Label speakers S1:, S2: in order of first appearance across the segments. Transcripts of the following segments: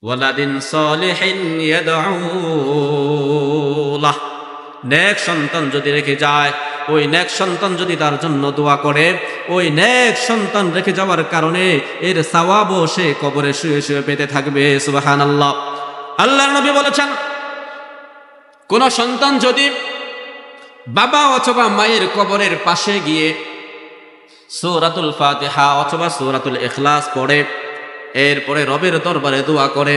S1: ওয়ালাদিন সালিহিন ইয়াদউ লাহ, নেক সন্তান যদি রেখে যায়, ওই নেক সন্তান যদি তার জন্য দোয়া করে, ওই নেক সন্তান রেখে যাওয়ার কারণে এর সওয়াবও সে কবরে শুয়ে শুয়ে পেতে থাকবে। সুবহানাল্লাহ। আল্লাহর নবী বলেছেন, কোন সন্তান যদি বাবা অথবা মায়ের কবরের পাশে গিয়ে সূরাতুল ফাতিহা অথবা সূরাতুল ইখলাস পড়ে, এরপরে রবের দরবারে দোয়া করে,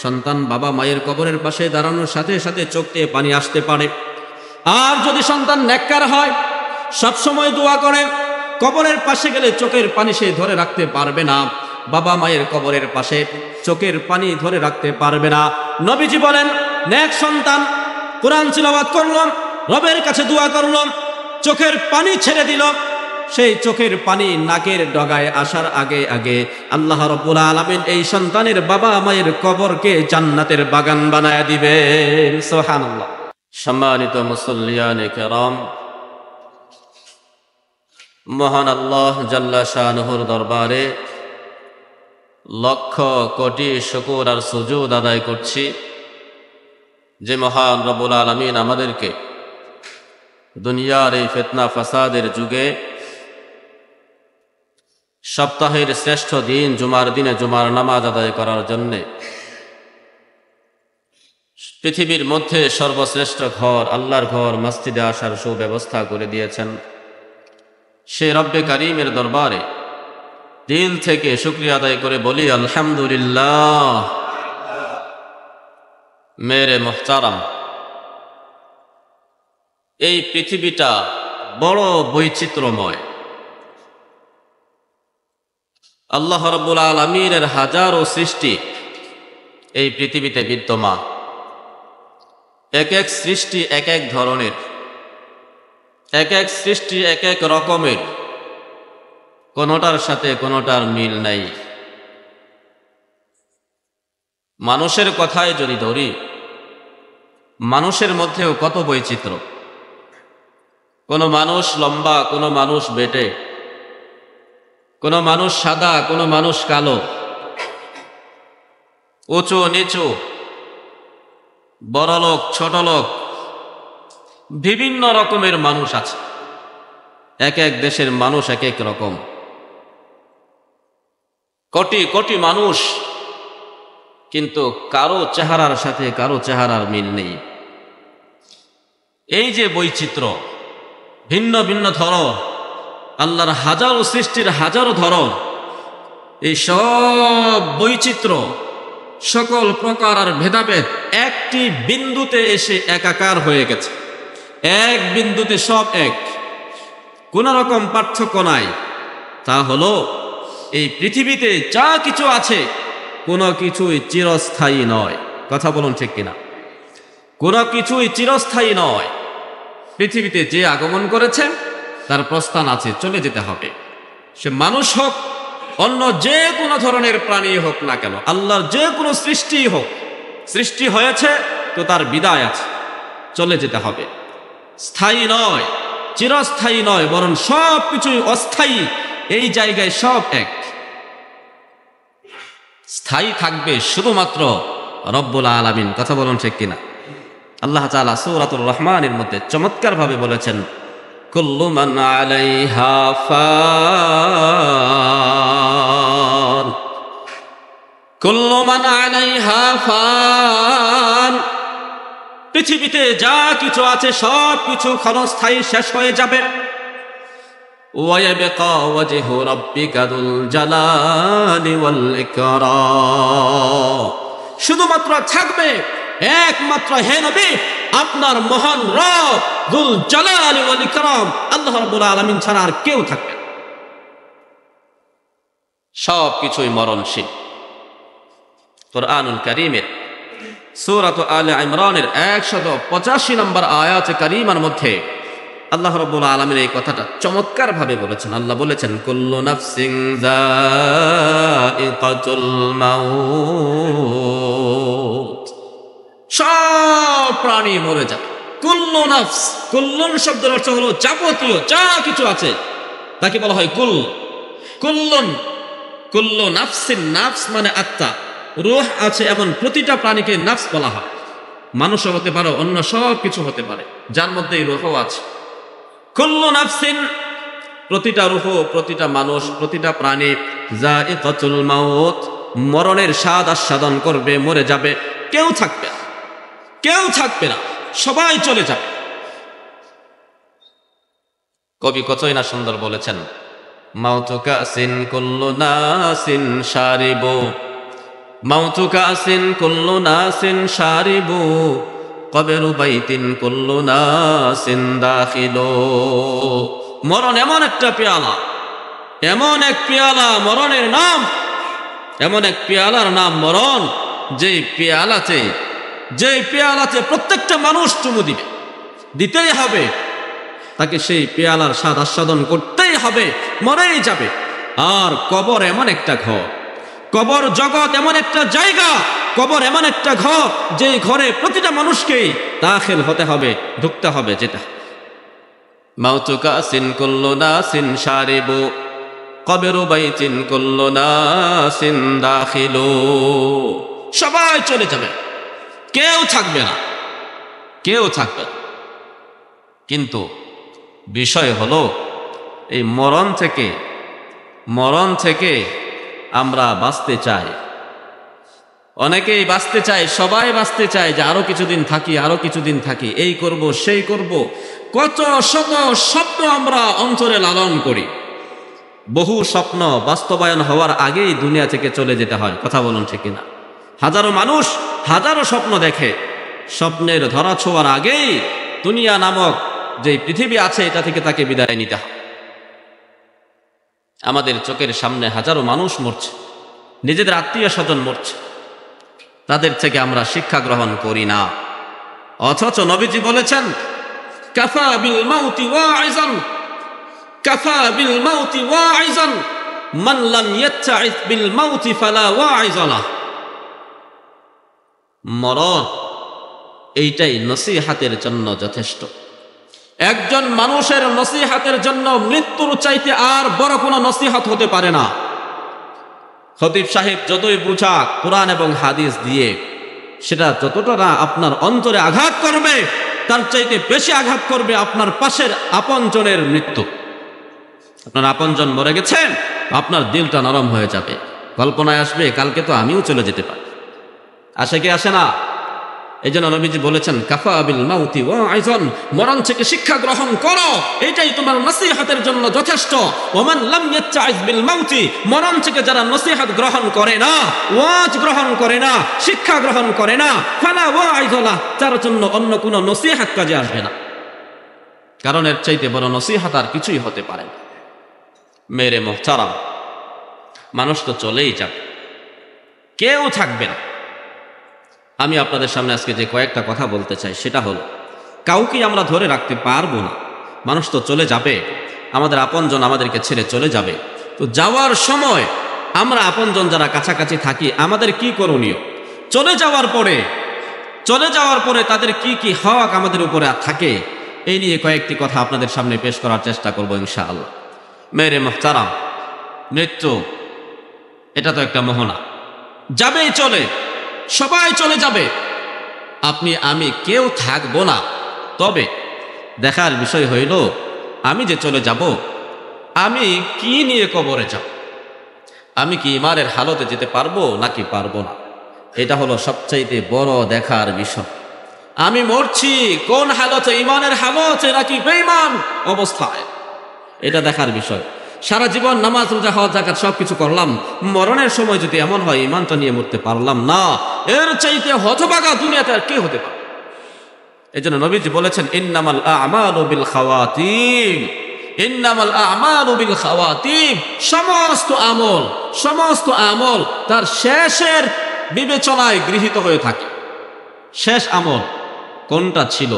S1: সন্তান বাবা মায়ের কবরের পাশে দাঁড়ানোর সাথে সাথে চোখ দিয়ে পানি আসতে পারে। আর যদি সন্তান নেককার হয়, সবসময় দোয়া করে, কবরের পাশে গেলে চোখের পানি সে ধরে রাখতে পারবে না, বাবা মায়ের কবরের পাশে চোখের পানি ধরে রাখতে পারবে না। নবীজি বলেন, নেক সন্তান কোরআন তিলাওয়াত করল, রবের কাছে দোয়া করল, চোখের পানি ছেড়ে দিল, সেই চোখের পানি নাকের ডগায় আসার আগে আগে আল্লাহ রাব্বুল আলামিন এই সন্তানের বাবা মায়ের কবরকে জান্নাতের বাগান বানায় দিবেন। সুবহানাল্লাহ। সম্মানিত মুসল্লিয়ানে কেরাম, মহান আল্লাহ জাল্লা শানুহুর দরবারে লক্ষ কোটি শুকর আর সুজুদ আদায় করছি যে মহান রব্বুল আলামিন আমাদেরকে দুনিয়ার এই ফিতনা ফাসাদের যুগে সপ্তাহের শ্রেষ্ঠ দিন জুমার দিনে জুমার নামাজ আদায় করার জন্যে পৃথিবীর মধ্যে সর্বশ্রেষ্ঠ ঘর আল্লাহর ঘর মসজিদে আসার সুব্যবস্থা করে দিয়েছেন। সে রব্বে কারীমের দরবারে দিল থেকে শুকরিয়া আদায় করে বলি আলহামদুলিল্লাহ। মেরে মুহতারাম, এই পৃথিবীটা বড় বৈচিত্র্যময়। আল্লাহ রাব্বুল আলামিনের হাজারো সৃষ্টি এই পৃথিবীতে বিদ্যমান। এক এক সৃষ্টি এক এক ধরনের, এক এক সৃষ্টি এক এক রকমের, কোনোটার সাথে কোনোটার মিল নাই। মানুষের কথায় যদি ধরি, মানুষের মধ্যেও কত বৈচিত্র্য। কোনো মানুষ লম্বা, কোনো মানুষ বেটে, কোনো মানুষ সাদা, কোনো মানুষ কালো, উঁচু নিচু, বড়লোক ছোটলোক, বিভিন্ন রকমের মানুষ আছে। এক এক দেশের মানুষ এক এক রকম। কোটি কোটি মানুষ, কিন্তু কারো চেহারার সাথে কারো চেহারার মিল নেই। এই যে বৈচিত্র্য, ভিন্ন ভিন্ন ধরন, আল্লাহর হাজারো সৃষ্টির হাজারো ধরন, এই সব বৈচিত্র্য, সকল প্রকার আর ভেদাভেদ একটি বিন্দুতে এসে একাকার হয়ে গেছে। এক বিন্দুতে সব এক, কোন রকম পার্থক্য নাই। তা হলো এই পৃথিবীতে যা কিছু আছে কোনো কিছুই চিরস্থায়ী নয়। কথা বলুন ঠিক কিনা? কোনো কিছুই চিরস্থায়ী নয়। পৃথিবীতে যে আগমন করেছে তার প্রস্থান আছে, চলে যেতে হবে। সে মানুষ হোক, অন্য যে কোনো ধরনের প্রাণী হোক না কেন, আল্লাহর যে কোনো সৃষ্টি হোক, সৃষ্টি হয়েছে তো তার বিদায় আছে, চলে যেতে হবে। স্থায়ী নয়, চিরস্থায়ী নয়, বরং সব কিছুই অস্থায়ী। এই জায়গায় সব এক। স্থায়ী থাকবে শুধুমাত্র রব্বুল আলামিন। কথা বলুন ঠিক কিনা? আল্লাহ তাআলা সূরাতুর রহমানের মধ্যে চমৎকার ভাবে বলেছেন, কুল্লু মান আলাইহা ফান, কুল্লু মান আলাইহা ফান। পৃথিবীতে যা কিছু আছে সব কিছু ক্ষণস্থায়ী, শেষ হয়ে যাবে। ওয়ায়াবকা ওয়াজহু রাব্বিকা যুল জালালি ওয়াল ইকরাম। শুধুমাত্র থাকবে একমাত্র হে নবী আপনার মহান রব যুল জালালি ওয়াল ইকরাম, আল্লাহ রাব্বুল আলামিন ছাড়া আর কেউ থাকবে না। সব কিছুই মরণশীল। কুরআনুল কারীমের সূরা আলে ইমরানের 185 নম্বর আয়াতে কারীমার মধ্যে আল্লাহ রাব্বুল আলামিন এই কথাটা চমৎকার ভাবে বলেছেন। আল্লাহ বলেছেন, কুল্লু নাফসিন যায়িকাতুল মাউত। সব প্রাণী মরে যাবে। কুল্লু নাফস, কুল্লুন শব্দের অর্থ হলো যাবতীয় যা কিছু আছে তাকে বলা হয় কুল। কুল্লুন, কুল্লু নাফসিন, নাফস মানে আত্মা, রূহ আছে এমন প্রতিটা প্রাণীকে নাফস বলা হয়। মানুষও হতে পারে, অন্য সব কিছু হতে পারে, যার মধ্যে এই রূহও আছে। কুল্লু নাফসিন, প্রতিটা রূহ, প্রতিটা মানুষ, প্রতিটা প্রাণী যায়িকাতুল মাউত, মরণের স্বাদ আস্বাদন করবে, মরে যাবে। কেউ থাকবে না, কেউ থাকবে না, সবাই চলে যাবে। কবি কতই না সুন্দর বলেছেন, মাউতু কাসিন কুল্লু নাসিন শারিবু, মাউতু কাসিন কুল্লু নাসিন শারিবু, কবরু বাইতিন কুল্লু নাসিন দাখিলু। মরণ এমন একটা পেয়ালা, এমন এক পেয়ালা, মরণের নাম, এমন এক পেয়ালার নাম মরণ, যেই পেয়ালাতে প্রত্যেকটা মানুষ চুমু দিবে, দিতেই হবে তাকে, সেই পেয়ালার স্বাদ আস্বাদন করতেই হবে, মরেই যাবে। আর কবর এমন একটা ঘর, কবর জগৎ এমন একটা জায়গা, কবর এমন একটা ঘর, যেই ঘরে প্রতিটা মানুষকেই দাখিল হতে হবে, ঢুকতে হবে। যেটা মাউতু কাসিন কুল্লু নাসিন শারিবু, কবরু বাইতিন কুল্লু নাসিন দাখিলু। সবাই চলে যাবে, কেউ থাকবে না, কেউ থাকবে না। কিন্তু বিষয় হলো, এই মরণ থেকে আমরা বাঁচতে চাই। অনেকেই বাঁচতে চায়, সবাই বাঁচতে চায় যে আরো কিছুদিন থাকি, আরো কিছুদিন থাকি, এই করব সেই করব। কত শত স্বপ্ন আমরা অন্তরে লালন করি, বহু স্বপ্ন বাস্তবায়ন হওয়ার আগেই দুনিয়া থেকে চলে যেতে হয়। কথা বলুন ঠিক কিনা? হাজারো মানুষ হাজারো স্বপ্ন দেখে, স্বপ্নের ধরা ছোঁয়ার আগেই দুনিয়া নামক যে পৃথিবী আছে এটা থেকে তাকে বিদায় নিতে হয়। আমাদের চোখের সামনে হাজারো মানুষ মরছে, নিজেদের আত্মীয় স্বজন মরছে, তাদের থেকে আমরা শিক্ষা গ্রহণ করি না। অথচ নবীজি বলেছেন, কাফা বিল মাউতি ওয়াইজান, কাফা বিল মাউতি ওয়াইজান, মান লাম ইয়াত্তাইজ বিল মাউতি ফালা ওয়াইজালা। মরণ এইটাই নসিহাতের জন্য যথেষ্ট। একজন মানুষের নসিহাতের জন্য মৃত্যুর চাইতে আর বড় কোনো নসিহত হতে পারে না। খতিব সাহেব যতই বুঝা কোরআন এবং হাদিস দিয়ে, সেটা যতটা না আপনার অন্তরে আঘাত করবে, তার চাইতে বেশি আঘাত করবে আপনার পাশের আপনজনের মৃত্যু। আপনার আপনজন মরে গেছেন, আপনার দিলটা নরম হয়ে যাবে, কল্পনায় আসবে কালকে তো আমিও চলে যেতে পারি। আসে কি আসে না? এই জন্য নবীজি বলেছেন, কাফা বিল মাউতি ওয়াইজান, মরণ থেকে শিক্ষা গ্রহণ করো, এটাই তোমার নসিহতের জন্য যথেষ্ট। ওমান লাম ইয়াত্তাইজ বিল মাউতি, মরণ থেকে যারা নসিহত গ্রহণ করে না, ওয়াজ গ্রহণ করে না, শিক্ষা গ্রহণ করে না, ফালা ওয়াইজালা, তার জন্য অন্য কোনো নসিহত কাজে আসবে না। কারণ এর চাইতে বড় নসিহত আর কিছুই হতে পারে না। মেরে মুহতারাম, মানুষ তো চলেই যাবে, কেউ থাকবে না। আমি আপনাদের সামনে আজকে যে কয়েকটা কথা বলতে চাই, সেটা হলো, কাউকে আমরা ধরে রাখতে পারবো না। মানুষ তো চলে যাবে, আমাদের আপনজন আমাদেরকে ছেড়ে চলে যাবে। তো যাওয়ার সময় আমরা আপনজন যারা কাছাকাছি থাকি, আমাদের কি করণীয়? চলে যাওয়ার পরে তাদের কি কি হক আমাদের উপরে থাকে, এই নিয়ে কয়েকটি কথা আপনাদের সামনে পেশ করার চেষ্টা করবো ইনশাআল্লাহ। মেরে মুহতারাম, মৃত্যু এটা তো একটা মোহনা, যাবেই চলে, সবাই চলে যাবে, আপনি আমি কেউ থাকবো না। তবে দেখার বিষয় হইল, আমি যে চলে যাব, আমি কি নিয়ে কবরে যাব? আমি কি ইমানের হালতে যেতে পারবো নাকি পারবো না? এটা হলো সবচাইতে বড় দেখার বিষয়। আমি মরছি কোন হালতে, ইমানের হালতে নাকি বেঈমান অবস্থায়, এটা দেখার বিষয়। সারা জীবন নামাজ, রোজা, হজ, যাকাত সবকিছু করলাম, মরণের সময় যদি এমন হয় ইমানটা নিয়ে মরতে পারলাম না, এর চাইতে হতভাগা দুনিয়াতে আর কে হতে পারে? এই জন্য নবীজি বলেছেন, ইন্নামাল আমালু বিল খাওয়াতিম, ইন্নামাল আমালু বিল খাওয়াতিম। সমস্ত আমল তার শেষের বিবেচনায় গৃহীত হয়ে থাকে। শেষ আমল কোনটা ছিল,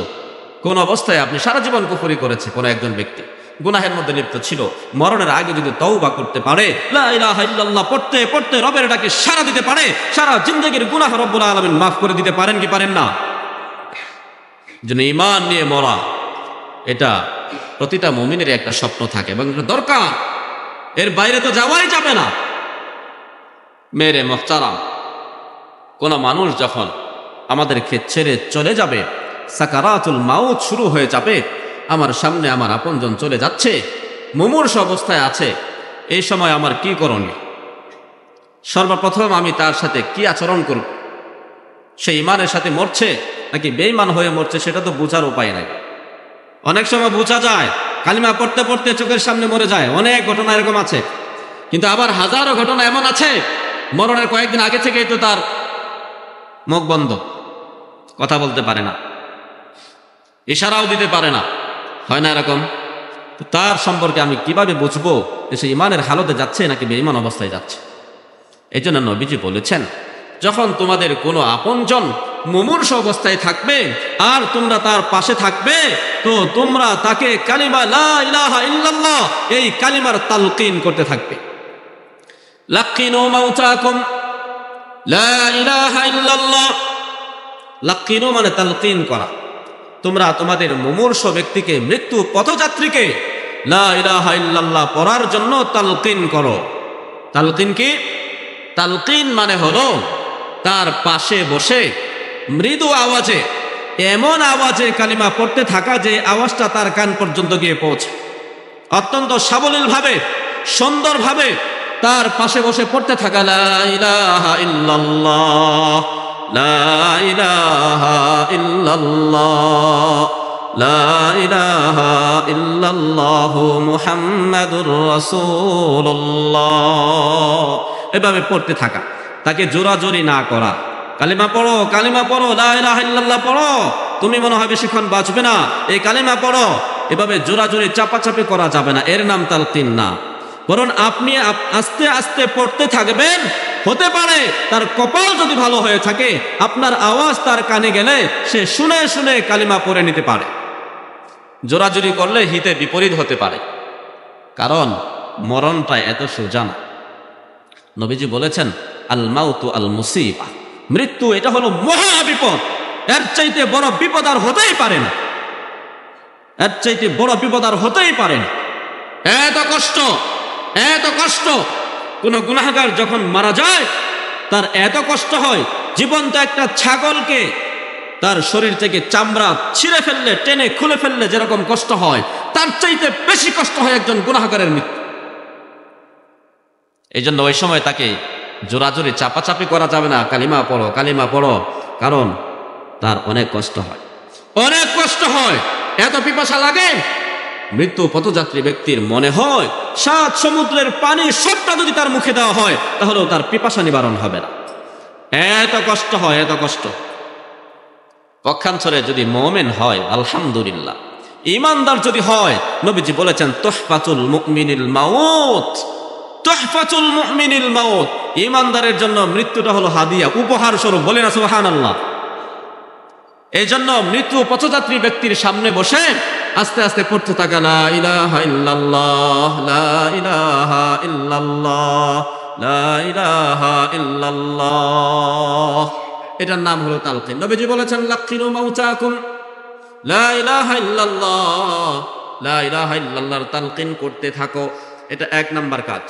S1: কোন অবস্থায় আপনি সারা জীবন কুফরি করেছে কোন একজন ব্যক্তি, গুনাহের মধ্যে লিপ্ত ছিল, মরণের আগে যদি তওবা করতে পারে, লা ইলাহা ইল্লাল্লাহ পড়তে পড়তে রবের ডাকে সাড়া দিতে পারে, সারা জিন্দেগীর গুনাহ রব্বুল আলামিন মাফ করে দিতে পারেন কি পারেন না? যেন ঈমান নিয়ে মরা, এটা প্রতিটা মুমিনের একটা স্বপ্ন থাকে এবং এটা দরকার, এর বাইরে তো যাওয়াই যাবে না। মেরে মুহতারাম, কোনো মানুষ যখন আমাদেরকে ছেড়ে চলে যাবে, সাকারাতুল মাউত শুরু হয়ে যাবে, আমার সামনে আমার আপনজন চলে যাচ্ছে, মুমূর্ষু অবস্থায় আছে, এই সময় আমার কি করণীয়? সর্বপ্রথম আমি তার সাথে কি আচরণ করব? সে ইমানের সাথে মরছে নাকি বেঈমান হয়ে মরছে সেটা তো বোঝার উপায় নাই। অনেক সময় বোঝা যায়, কালিমা পড়তে পড়তে চোখের সামনে মরে যায়, অনেক ঘটনা এরকম আছে। কিন্তু আবার হাজারো ঘটনা এমন আছে, মরণের কয়েকদিন আগে থেকেই তো তার মুখ বন্ধ, কথা বলতে পারে না, ইশারাও দিতে পারে না, হয় না এরকম? তার সম্পর্কে আমি কিভাবে বুঝবো যে সে ইমানের হালতে যাচ্ছে নাকি বেঈমান অবস্থায় যাচ্ছে? এই জন্য নবীজি বলেছেন, যখন তোমাদের কোনো আপনজন মুমূর্ষু অবস্থায় থাকবে আর তোমরা তার পাশে থাকবে, তো তোমরা তাকে কালিমা লা ইলাহা ইল্লাল্লাহ এই কালিমার তালকিন করতে থাকবে। লাক্কিনু মাউতাকুম লা ইলাহা ইল্লাল্লাহ। লাক্কিনু মানে তালকিন করা। তোমরা তোমাদের মুমূর্ষু ব্যক্তিকে, মৃত্যু পথযাত্রীকে লা ইলাহা ইল্লাল্লাহ পড়ার জন্য তালকিন করো। তালকিন কি? তালকিন মানে হলো তার পাশে বসে মৃদু আওয়াজে, এমন আওয়াজে কালিমা পড়তে থাকা যে আওয়াজটা তার কান পর্যন্ত গিয়ে পৌঁছে। অত্যন্ত সাবলীলভাবে, সুন্দরভাবে তার পাশে বসে পড়তে থাকা লা ইলাহা ইল্লাল্লাহ, লা ইলাহা ইল্লাল্লাহ, লা ইলাহা ইল্লাল্লাহু মুহাম্মাদুর রাসূলুল্লাহ, এভাবে পড়তে থাকা, তাকে জোরাজোরি না করা। কালিমা পড়ো, কালিমা পড়ো, লা ইলাহা ইল্লাল্লাহ পড়ো, তুমি মনে হয় বেশিক্ষণ বাঁচবে না, এই কালিমা পড়ো, এভাবে জোরাজোরি চাপাচাপি করা যাবে না, এর নাম তালকিন না। বরং আপনি আস্তে আস্তে পড়তে থাকবেন। হতে পারে তার কপাল যদি ভালো হয়ে থাকে, আপনার আওয়াজ তার কানে গেলে সে শুনে শুনে কালিমা পড়ে নিতে পারে। জোরাজোরি করলে হিতে বিপরীত হতে পারে, কারণ মরণটা এত সোজা না। নবীজি বলেছেন, আল মাউতু আল মুসিবা, মৃত্যু এটা হলো মহা বিপদ, এর চাইতে বড় বিপদ আর হতেই পারে না, এর চাইতে বড় বিপদ আর হতেই পারে না। এত কষ্ট, এত কষ্ট। কোন গুনাহগার যখন মারা যায় তার এত কষ্ট হয়, জীবন্ত একটা ছাগলকে তার শরীর থেকে চামড়া ছিঁড়ে ফেললে, টেনে খুলে ফেললে যেরকম কষ্ট হয়, তার চাইতে বেশি কষ্ট হয় একজন গুনাহগারের মৃত্যু। এই জন্য ওই সময় তাকে জোরাজোরি চাপাচাপি করা যাবে না, কালিমা পড়ো, কালিমা পড়ো, কারণ তার অনেক কষ্ট হয়, অনেক কষ্ট হয়, এত পিপাসা লাগে। মৃত্যু পথযাত্রী ব্যক্তির মনে হয় 7 সমুদ্রের পানি সবটা যদি তার মুখে দেওয়া হয় তাহলেও তার পিপাসা নিবারণ হবে না, এত কষ্ট হয়, এত কষ্ট। পক্ষান্তরে যদি মুমিন হয়, আলহামদুলিল্লাহ, ঈমানদার যদি হয়, নবীজি বলেছেন তুহফাতুল মুমিনিল মাউত, তুহফাতুল মুমিনিল মাউত, ঈমানদারের জন্য মৃত্যুটা হলো হাদিয়া, উপহার স্বরূপ। বলে না সুবহানাল্লাহ। এই জন্য মৃত্যু পথযাত্রী ব্যক্তির সামনে বসে আস্তে আস্তে পড়তে থাকা লা ইলাহা ইল্লাল্লাহ, লা ইলাহা ইল্লাল্লাহ, লা ইলাহা ইল্লাল্লাহ, এটার নাম হলো তালকিন। নবীজি বলেছেন লাক্কিনু মাউতাকুম লা ইলাহা ইল্লাল্লাহ, লা ইলাহা ইল্লাল্লাহর তালকিন করতে থাকো, এটা 1 নাম্বার কাজ।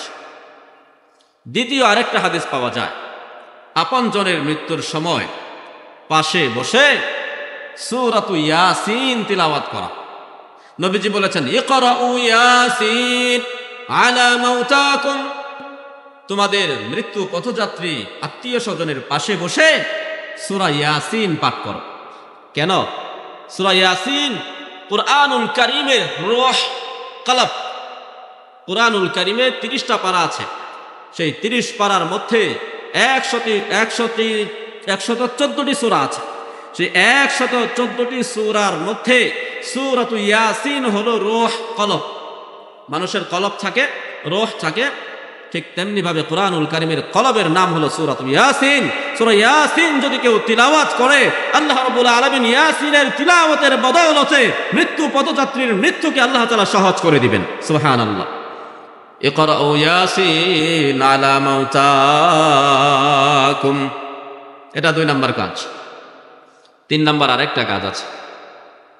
S1: দ্বিতীয় আরেকটা হাদিস পাওয়া যায়, আপনজনের মৃত্যুর সময় পাশে বসে সূরাতু ইয়াসিন তিলাওয়াত করা। নবীজি বলেছেন ইকরাউ ইয়াসিন আলা মাউতাকুম, তোমাদের মৃত্যু পথযাত্রী আত্মীয় স্বজনের পাশে বসে সূরা ইয়াসিন পাঠ করো। কেন? সূরা ইয়াসিন কুরআনুল কারীমের রূহ, কলব। কুরআনুল কারীমে 30টা পারা আছে, সেই 30 পারার মধ্যে 114টি সূরা আছে। সেই 114টি সূরার মধ্যে সূরাতু ইয়াসিন হলো রূহ, কলব। মানুষের কলব থাকে, রূহ থাকে, ঠিক তেমনি ভাবে কুরআনুল কারীমের কলবের নাম হলো সূরাতু ইয়াসিন। সূরা ইয়াসিন যদি কেউ তিলাওয়াত করে, আল্লাহ রাব্বুল আলামিন ইয়াসিনের তিলাওয়াতের বদৌলতে মৃত্যু পথযাত্রীর মৃত্যুকে আল্লাহ তাআলা সহজ করে দিবেন। সুবহানাল্লাহ। ইকরাউ ইয়াসিন আলা মাউতাকুম, এটা 2 নাম্বার কাজ। 3 নাম্বার আরেকটা কাজ আছে,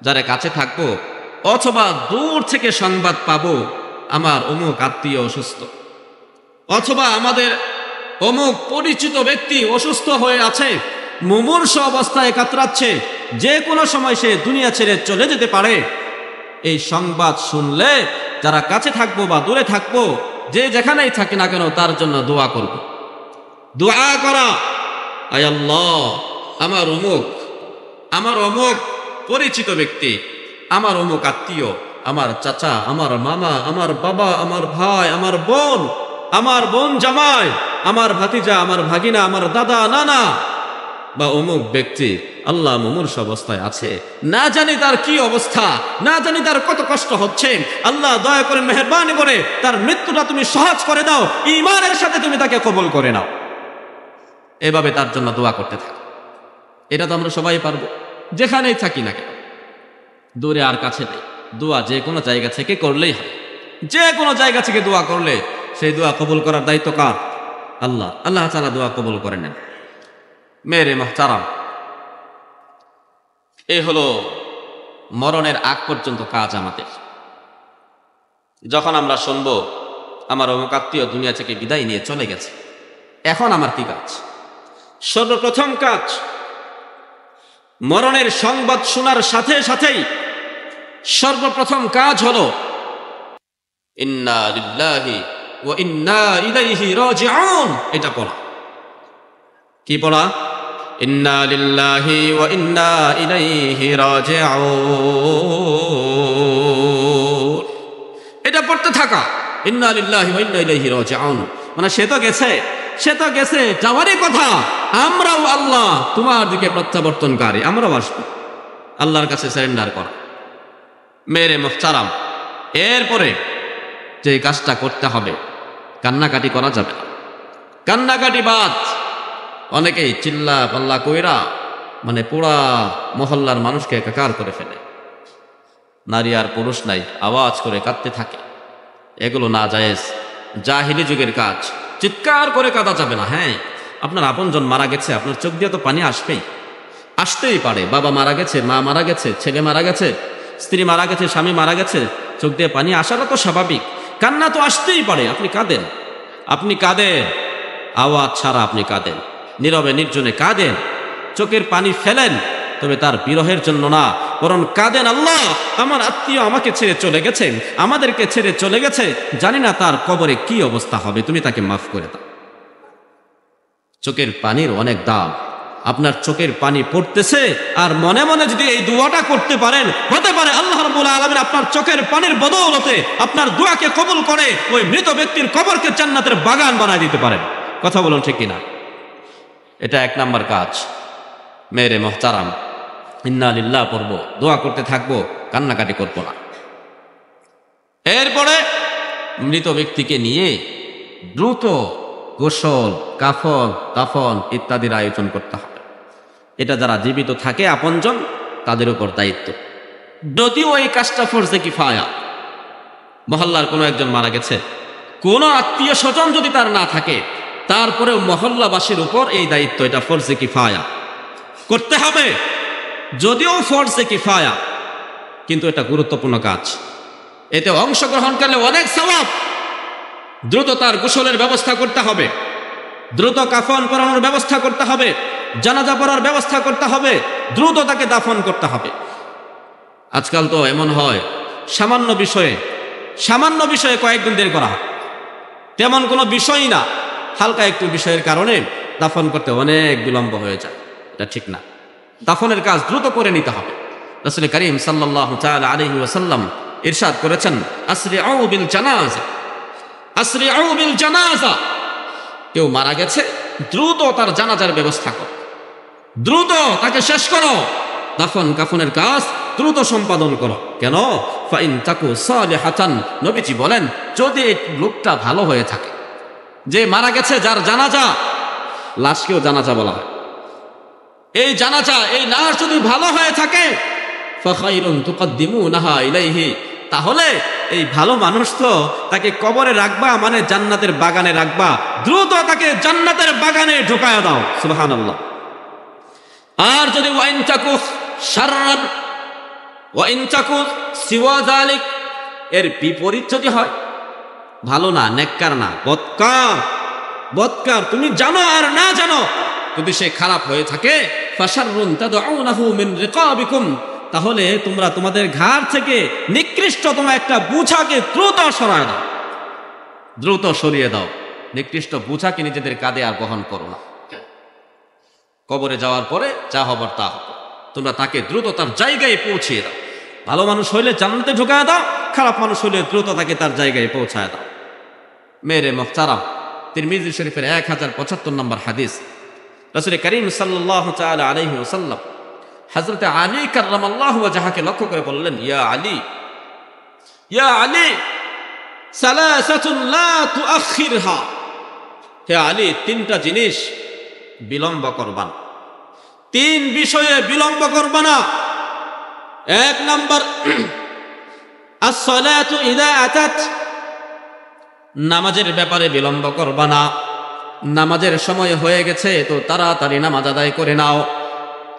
S1: যারা কাছে থাকবো অথবা দূর থেকে সংবাদ পাবো আমার অমুক আত্মীয় অসুস্থ, অথবা আমাদের অমুক পরিচিত ব্যক্তি অসুস্থ হয়ে আছে, মুমূর্ষ অবস্থায় কাতরাচ্ছে, যে কোনো সময় সে দুনিয়া ছেড়ে চলে যেতে পারে, এই সংবাদ শুনলে যারা কাছে থাকবো বা দূরে থাকবো, যে যেখানেই থাকি না কেন তার জন্য দোয়া করব। দোয়া করা, আয় আল্লাহ, আমার অমুক পরিচিত ব্যক্তি, আমার অমুক আত্মীয়, আমার চাচা, আমার মামা, আমার বাবা, আমার ভাই, আমার বোন জামাই, আমার ভাতিজা, আমার ভাগিনা, আমার দাদা নানা বা অমুক ব্যক্তি আল্লাহ মুমূর্ষ অবস্থায় আছে, না জানি তার কি অবস্থা, না জানি তার কত কষ্ট হচ্ছে, আল্লাহ দয়া করে মেহেরবানি করে তার মৃত্যুটা তুমি সহজ করে দাও, ঈমানের সাথে তুমি তাকে কবুল করে নাও। এভাবে তার জন্য দোয়া করতে থাকো। এটা তো আমরা সবাই পারবো, যেখানেই থাকি না কেন, দূরে আর কাছে নেই। দোয়া যে কোনো জায়গা থেকে করলেই হয়, যে কোনো জায়গা থেকে দোয়া করলে সেই দোয়া কবুল করার দায়িত্ব কার? আল্লাহ। আল্লাহ তাআলা দোয়া কবুল করে নেন। মেরে মুহতারাম, এ হলো মরণের আগ পর্যন্ত কাজ আমাদের। যখন আমরা শুনবো আমার অমুক আত্মীয় দুনিয়া থেকে বিদায় নিয়ে চলে গেছে, এখন আমার কি কাজ? সর্বপ্রথম কাজ, মরণের সংবাদ শোনার সাথে সাথেই সর্বপ্রথম কাজ হলো ইন্না লিল্লাহি ওয়া ইন্না ইলাইহি রাজিউন। এটা পড়া। কি পড়া? ইন্না লিল্লাহি ওয়া ইন্না ইলাইহি রাজিউন। এটা পড়তে থাকা, ইন্না লিল্লাহি ওয়া ইন্না ইলাইহি রাজিউন, মানে সে তো গেছে যাওয়ারই কথা, আমরাও আল্লাহ তোমার দিকে প্রত্যাবর্তনকারী, আমরাও আসবো। আল্লাহর কাছে সারেন্ডার করা। মেরে মুহতারাম, এরপরে যে কাজটা করতে হবে, কান্নাকাটি করা যাবে না। কান্নাকাটি বাদ। অনেকেই চিল্লা পাল্লা কইরা মানে পুরা মহল্লার মানুষকে একাকার করে ফেলে, নারী আর পুরুষ নাই, আওয়াজ করে কাঁদতে থাকে। এগুলো না জায়েজ, জাহিলি যুগের কাজ। চিৎকার করে কাঁদা যাবে না। হ্যাঁ, আপনার আপনজন মারা গেছে, আপনার চোখ দিয়ে তো পানি আসতেই পারে। বাবা মারা গেছে, মা মারা গেছে, ছেলে মারা গেছে, স্ত্রী মারা গেছে, স্বামী মারা গেছে, চোখ দিয়ে পানি আসাটা তো স্বাভাবিক। কান্না তো আসতেই পারে। আপনি কাঁদেন, আওয়াজ ছাড়া আপনি কাঁদেন, নীরবে নির্জনে কাঁদেন, চোখের পানি ফেলেন, তবে তার বিরহের জন্য না, বরং কাঁদেন, আল্লাহ আমার আত্মীয় আমাকে ছেড়ে চলে গেছেন, আমাদেরকে ছেড়ে চলে গেছে, জানি না তার কবরে কি অবস্থা হবে, তুমি তাকে মাফ করে দাও। চোখের পানির অনেক দাম। আপনার চোখের পানি পড়তেছে আর মনে মনে যদি এই দোয়াটা করতে পারেন, হতে পারে আল্লাহ রাব্বুল আলামিন আপনার চোখের পানির বদৌলতে আপনার দোয়াকে কবুল করে ওই মৃত ব্যক্তির কবরকে জান্নাতের বাগান বানায় দিতে পারেন। কথা বলুন ঠিক কিনা? এটা এক নাম্বার কাজ। মেরে মুহতারাম, ইন্না লিল্লাহ পড়বো, দোয়া করতে থাকবো, কান্নাকাটি করবো না। এরপরে মৃত ব্যক্তিকে নিয়ে দ্রুত গোসল, কাফন, দাফন ইত্যাদির আয়োজন করতে হবে। এটা যারা জীবিত থাকে আপনজন, তাদের উপর দায়িত্ব। যদিও এই কাজটা ফরজে কিফায়া, মহল্লার কোনো একজন মারা গেছে, কোনো আত্মীয় স্বজন যদি তার না থাকে, তারপরেও মহল্লাবাসীর উপর এই দায়িত্ব, এটা ফরজে কিফায়া, করতে হবে। যদিও ফরজে কিফায়া, কিন্তু এটা গুরুত্বপূর্ণ কাজ। এতে অংশগ্রহণ করলে অনেক সওয়াব। দ্রুত তার গোসলের ব্যবস্থা করতে হবে, দ্রুত কাফন পরানোর ব্যবস্থা করতে হবে, জানাজা পড়ার ব্যবস্থা করতে হবে, দ্রুত তাকে দাফন করতে হবে। আজকাল তো এমন হয়, সামান্য বিষয়ে কয়েকদিন দেরি করা হয়, তেমন কোনো বিষয়ই না, হালকা একটু বিষয়ের কারণে দাফন করতে অনেক বিলম্ব হয়ে যায়। এটা ঠিক না। দাফনের কাজ দ্রুত করে নিতে হবে। রাসূল করিম সাল্লাল্লাহু তাআলা আলাইহি ওয়াসাল্লাম ইরশাদ করেছেন, আসরিউ বিল জানাজা, আসরিউ বিল জানাজা। কেউ মারা গেছে, দ্রুত তার জানাজার ব্যবস্থা করো, দ্রুত তাকে শেষ করো, দাফন কাফনের কাজ দ্রুত সম্পাদন করো। কেন? ফাইন তাকু সালিহাতান, নবীজি বলেন, যদি এই লোকটা ভালো হয়ে থাকে, যে মারা গেছে, যার জানাজা, লাশকেও জানাজা বলা হয়, এই জানাজা, এই লাশ যদি ভালো হয়ে থাকে, ফাখাইরুন তুকদ্দিমুনাহা ইলাইহি, তাহলে এই ভালো মানুষ তো তাকে কবরে রাখবা, মানে জান্নাতের বাগানে রাখবা, দ্রুত তাকে জান্নাতের বাগানে ঢোকায় দাও। সুবহানাল্লাহ। আর যদি ওয়াইন তাকু শাররান ওয়াইন তাকু সিওয়া যালিক, এর বিপরীত যদি হয়, ভালো না, নেককার না, বদকার, বদকার, তুমি জানো আর না জানো, যদি সে খারাপ হয়ে থাকে, ফাশাররুন তাদউনাহু মিন রিকাবিকুম, তাহলে তোমরা তোমাদের ঘাড় থেকে নিকৃষ্টতম একটা বোঝাকে দ্রুত সরায় দাও, দ্রুত সরিয়ে দাও। নিকৃষ্ট বোঝাকে নিজেদের কাঁধে আর বহন করো না। কবরে যাওয়ার পরে যা হবার তা হবে, তোমরা তাকে দ্রুত তার জায়গায় পৌঁছিয়ে দাও। ভালো মানুষ হইলে জান্নাতে ঢুকায় দাও, খারাপ মানুষ হইলে দ্রুত তাকে তার জায়গায় পৌঁছায় দাও। মেরে মুহতারাম, তিরমিজি শরীফের 1075 নম্বর হাদিস, রাসূল করিম সাল্লাল্লাহু তাআলা আলাইহি ওয়াসাল্লাম হযরত আলী কাররামাল্লাহু ওয়াজহাকে লক্ষ্য করে বললেন, ইয়া আলী, ইয়া আলী, সালাসাতুন লা তুআখিরহা, হে আলী, তিনটা জিনিস বিলম্ব করবা না, তিন বিষয়ে বিলম্ব করবা না। এক নাম্বার, আস-সালাতু ইযা আতাত, নামাজের ব্যাপারে বিলম্ব করবা না। নামাজের সময় হয়ে গেছে তো তাড়াতাড়ি নামাজ আদায় করে নাও।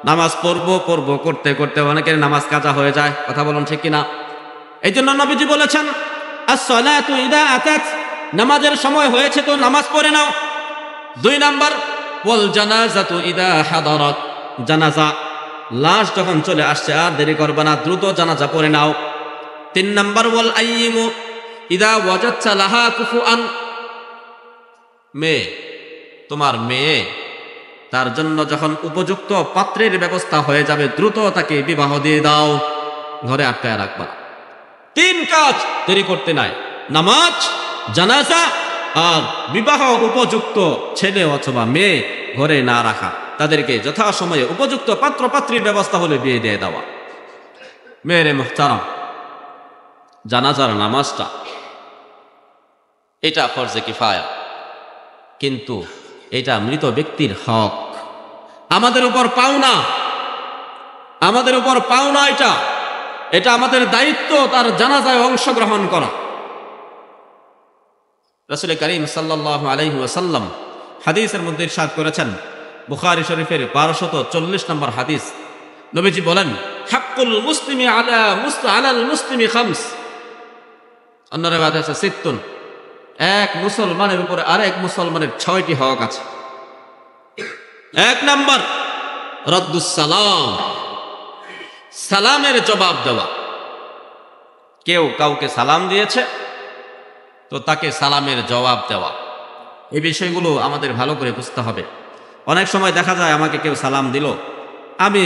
S1: নামাজ পড়বো করতে করতে অনেকের নামাজ কাজা হয়ে যায়, কথা বলুন ঠিক কিনা? এই জন্য নবীজি বলেছেন, আস-সালাতু ইযা আতাত, নামাজের সময় হয়েছে তো নামাজ পড়ে নাও। দুই নাম্বার, ওয়াল জানাজাতু ইযা হাদারাত, জানাজা, লাশ যখন চলে আসছে আর দেরি করবে না, দ্রুত জানাজা পড়ে নাও। তিন নাম্বার, ওয়াল আইয়িমু ইযা ওয়াজাদতা লাহা কুফুআন, মেয়ে, তোমার মেয়ে, তার জন্য যখন উপযুক্ত পাত্রের ব্যবস্থা হয়ে যাবে, দ্রুত তাকে বিবাহ দিয়ে দাও, ঘরে আটকায় রাখবা। তিন কাজ দেরি করতে নাই, নামাজ, জানাজা আর বিবাহ উপযুক্ত ছেলে অথবা মেয়ে ঘরে না রাখা, তাদেরকে যথাসময়ে উপযুক্ত পাত্র পাত্রীর ব্যবস্থা হলে বিয়ে দিয়ে দেওয়া। মেরে মুহতারাম, জানাজার নামাজটা এটা ফরজে কিফায়া, কিন্তু এটা মৃত ব্যক্তির হক, আমাদের উপর পাওনা, আমাদের উপর পাওনা, এটা আমাদের দায়িত্ব তার জানাজায় অংশগ্রহণ করা। রাসূল করিম সাল্লাল্লাহু আলাইহি ওয়াসাল্লাম হাদিসের মধ্যে ইরশাদ করেছেন, বুখারী শরীফের 1240 নম্বর হাদিস, নবীজি বলেন, হাক্কুল মুসলিমি আলাল মুসলিমি খামস, অন্য রিওয়ায়াতে আছে সিত্তুন, এক মুসলমানের উপরে আরেক মুসলমানের 6টি হক আছে। এক নাম্বার, রদ্দুস সালাম, সালামের জবাব দেওয়া। কেউ কাউকে সালাম দিয়েছে তো তাকে সালামের জবাব দেওয়া, এই বিষয়গুলো আমাদের ভালো করে বুঝতে হবে। অনেক সময় দেখা যায় আমাকে কেউ সালাম দিল, আমি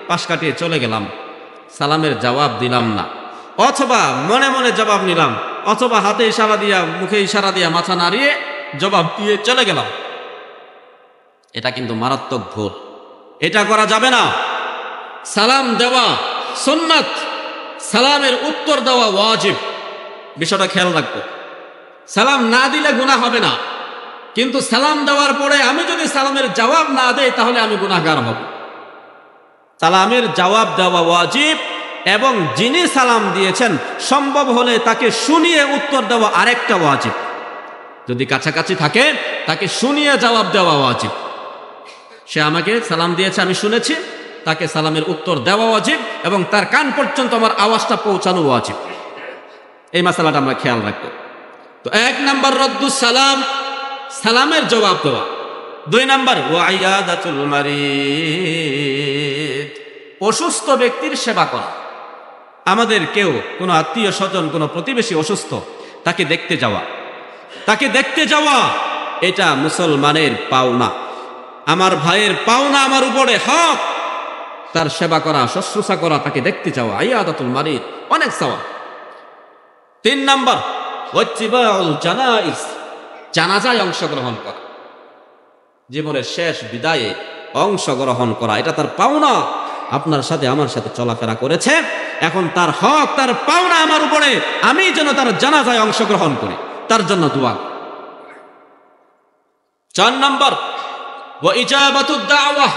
S1: পাশ কাটিয়ে চলে গেলাম, সালামের জবাব দিলাম না, অথবা মনে মনে জবাব নিলাম, অথবা হাতে ইশারা দিয়া, মুখে ইশারা দিয়া মাথা নাড়িয়ে জবাব দিয়ে চলে গেলাম। এটা কিন্তু মারাত্মক ভুল, এটা করা যাবে না। সালাম দেওয়া সুন্নাত, সালামের উত্তর দেওয়া ওয়াজিব, বিষয়টা খেয়াল রাখবো। সালাম না দিলে গুনাহ হবে না, কিন্তু সালাম দেওয়ার পরে আমি যদি সালামের জবাব না দেই তাহলে আমি গুনাহগার হব। সালামের জবাব দেওয়া ওয়াজিব, এবং যিনি সালাম দিয়েছেন সম্ভব হলে তাকে শুনিয়ে উত্তর দেওয়া আরেকটা ওয়াজিব। যদি কাছাকাছি থাকে তাকে শুনিয়ে জবাব দেওয়া ওয়াজিব। সে আমাকে সালাম দিয়েছে, আমি শুনেছি, তাকে সালামের উত্তর দেওয়া ওয়াজিব, এবং তার কান পর্যন্ত আমার আওয়াজটা পৌঁছানো ওয়াজিব। এই মাসালাটা আমরা খেয়াল রাখবো। তো এক নাম্বার রদ্দুস সালাম, সালামের জবাব দেওয়া। দুই নাম্বার, ওয়াইয়াদাতুল মারিদ, অসুস্থ ব্যক্তির সেবা করা। আমাদের কেউ কোনো আত্মীয় স্বজন, কোনো প্রতিবেশী অসুস্থ, তাকে দেখতে যাওয়া, তাকে দেখতে যাওয়া, এটা মুসলমানের পাওনা, আমার ভাইয়ের পাওনা, আমার উপরে হক, তার সেবা করা, শুশ্রূষা করা, তাকে দেখতে যাওয়া, আইয়াদাতুল মারিদ, অনেক সওয়াব। তিন নাম্বার, ওয়াত্তিবাউল জানাইজ, জানাজায় অংশগ্রহণ করা, জীবনের শেষ বিদায়ে অংশগ্রহণ করা, এটা তার পাওনা। আপনার সাথে আমার সাথে চলাফেরা করেছে, এখন তার হক, তার পাওনা আমার উপরে, আমি যেন তার জানাজায় অংশগ্রহণ করি, তার জন্য দোয়া। চার নাম্বার, ওয়া ইজাবাতুদ দাওয়াহ,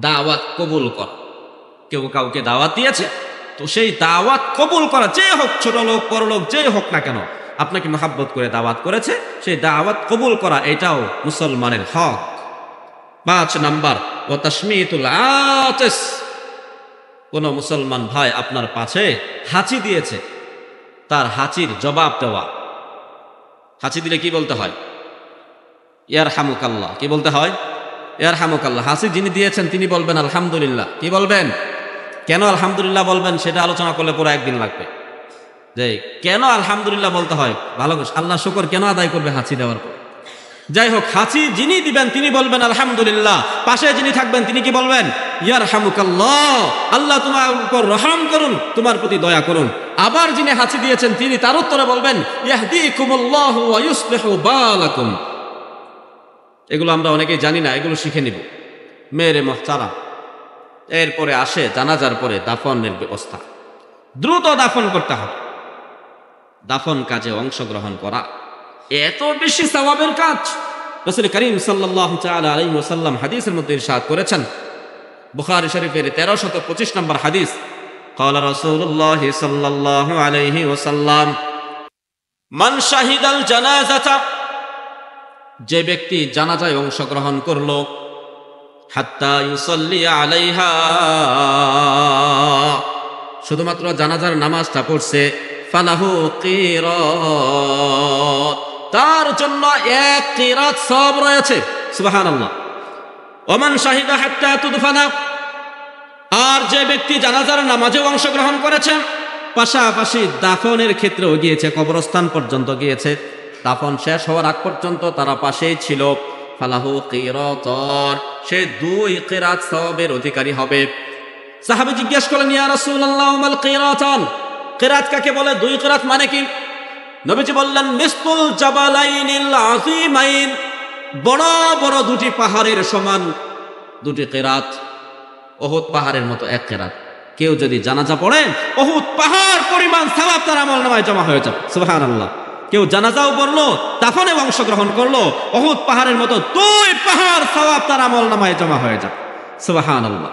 S1: দাওয়াত কবুল করা। কেউ কাউকে দাওয়াত দিয়েছে তো সেই দাওয়াত কবুল করা, যে হোক, ছোট লোক বড় লোক, যে হোক না কেন, আপনাকে মহব্বত করে দাওয়াত করেছে, সেই দাওয়াত কবুল করা, এটাও মুসলমানের হক। পাঁচ নাম্বার, ওয়া তাশমিতুল আতিস, কোন মুসলমান ভাই আপনার পাশে হাঁচি দিয়েছে, তার হাঁচির জবাব দেওয়া। হাঁচি দিলে কি বলতে হয়? ইয়ারহামুকাল্লাহ, কি বলতে হয়? ইয়ারহামুকাল্লাহ। হাসি যিনি দিয়েছেন তিনি বলবেন আলহামদুলিল্লাহ। কি বলবেন? কেন আলহামদুলিল্লাহ বলবেন সেটা আলোচনা করলে পুরো একদিন লাগবে। যে কেন আলহামদুলিল্লাহ বলতে হয়, ভালো করে আল্লাহ শুকর কেন আদায় করবে হাসি দেওয়ার পর? যাই হোক, হাসি যিনি দিবেন তিনি বলবেন আলহামদুলিল্লাহ। পাশে যিনি থাকবেন তিনি কি বলবেন? ইয়ারহামুকাল্লাহ, আল্লাহ তোমার উপর রহম করুন, তোমার প্রতি দয়া করুন। আবার যিনি হাসি দিয়েছেন তিনি তার উত্তরে বলবেন ইয়াহদিকুমুল্লাহু ওয়া ইউসলিহু বালাকুম। এগুলো আমরা অনেকেই জানি না, এগুলো শিখে নিব। মেরে মুহতারাম, এরপরে আসে জানাজার পরে দাফনের ব্যবস্থা। দ্রুত দাফন করতে হবে। দাফন কাজে অংশগ্রহণ করা এত বেশি সওয়াবের কাজ। রাসূল করিম সাল্লাল্লাহু তাআলা আলাইহি ওয়াসাল্লাম হাদিসের মধ্যে ইরশাদ করেছেন, বুখারী শরীফের 1325 নম্বর হাদিস, قال رسول الله صلى الله عليه وسلم من شهد الجنازة, যে ব্যক্তি জানাজায় অংশগ্রহণ করলো, হাত্তা ইউসাল্লি আলাইহা, শুধুমাত্র জানাজার নামাজটা পড়ছে, ফালাহু কিরাত, তার জন্য এক কিরাত সওয়াব রয়েছে। সুবহানাল্লাহ। ওমান শাহিদা হাত্তা তুদফানা, আর যে ব্যক্তি জানাজার নামাজে অংশগ্রহণ করেছে, পাশাপাশি দাফনের ক্ষেত্রেও গিয়েছে, কবরস্থান পর্যন্ত গিয়েছে, দাফন শেষ হওয়ার আগ পর্যন্ত তারা পাশেই ছিল, ফালাহু কিরাতান, সে 2 কিরাত সওয়াবের অধিকারী হবে। সাহাবী জিজ্ঞেস করলেন, ইয়া রাসূলুল্লাহ মাল কিরাতান, কিরাত কাকে বলে? 2 কিরাত মানে কি? নবীজি বললেন, মিসলুল জাবালাইনিল আযীমাইন, বড় বড় 2টি পাহাড়ের সমান 2টি কিরাত। উহুদ পাহাড়ের মতো 1 কিরাত। কেউ যদি জানাজা পড়ে, উহুদ পাহাড় পরিমাণ সওয়াব তার আমলনামায় জমা হয়ে যাবে। সুবহানাল্লাহ। কেউ জানাজাও পড়লো, দাফনে অংশগ্রহণ করলো, উহুদ পাহাড়ের মতো 2 পাহাড় সওয়াব তার আমলনামায় জমা হয়ে যাবে। সুবহানাল্লাহ।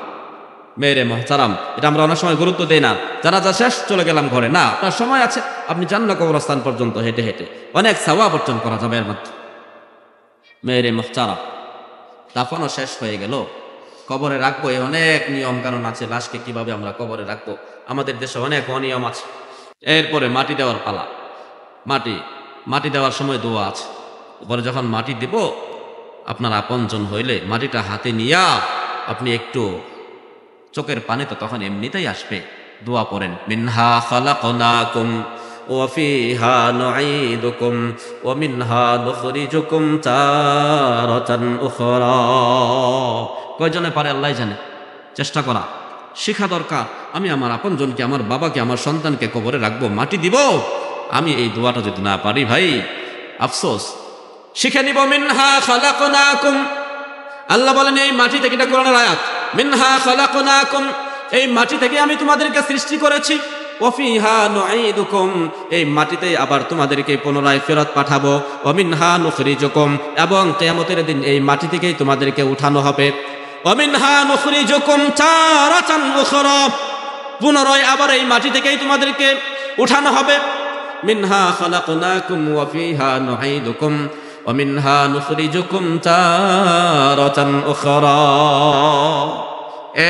S1: মেরে মুহতারাম, এটা আমরা অনেক সময় গুরুত্ব দেই না। জানাজা শেষ, চলে গেলাম ঘরে। না, আপনার সময় আছে, আপনি যান না কবরস্থান পর্যন্ত হেঁটে হেঁটে, অনেক সওয়াব অর্জন করা যাবে এর মধ্যে। মেরে মুহতারাম, দাফনও শেষ হয়ে গেল, কবরে রাখবো, এই অনেক নিয়ম কানুন আছে। লাশকে কিভাবে আমরা কবরে রাখবো, আমাদের দেশে অনেক অনিয়ম আছে। এরপরে মাটি দেওয়ার পালা। মাটি দেওয়ার সময় দোয়া আছে। পরে যখন মাটি দেব, আপনার আপনজন হইলে মাটিটা হাতে নিয়া আপনি একটু, চোখের পানি তো তখন এমনিতেই আসবে, দোয়া পড়েন, মিনহা খালাকনাকুম ওয়া ফিহা নুঈদুকুম ওয়া মিনহা নুখরিজুকুম তারাতান উখরা। কয়জনে পারে আল্লাহ জানে। চেষ্টা করা, শিখা দরকার। আমি আমার আপনজনকে, আমার বাবাকে, আমার সন্তানকে কবরে রাখবো, মাটি দিব, আমি এই দোয়াটা যদি না পারি, ভাই আফসোস। শিখে নিব। মিনহা খালাকনাকুম, আল্লাহ বলেন এই মাটি থেকে, এটা কোরআনের আয়াত, মিনহা খালাকনাকুম, এই মাটি থেকে আমি তোমাদেরকে সৃষ্টি করেছি, ওয়া ফিহা নুঈদুকুম, এই মাটিতে আবার তোমাদেরকে পুনরায় ফেরত পাঠাবো, ওয়া মিনহা নুখরিজুকুম, এবং কিয়ামতের দিন এই মাটি থেকেই তোমাদেরকে উঠানো হবে, ওয়া মিনহা নুখরিজুকুম তারাতান উখরা, পুনরায় আবার এই মাটি থেকেই তোমাদেরকে উঠানো হবে। মিনহা খালাকনাকুম ওয়া ফিহা নুঈদুকুম ওয়া মিনহা নুখরিজুকুম তারাতান উখরা।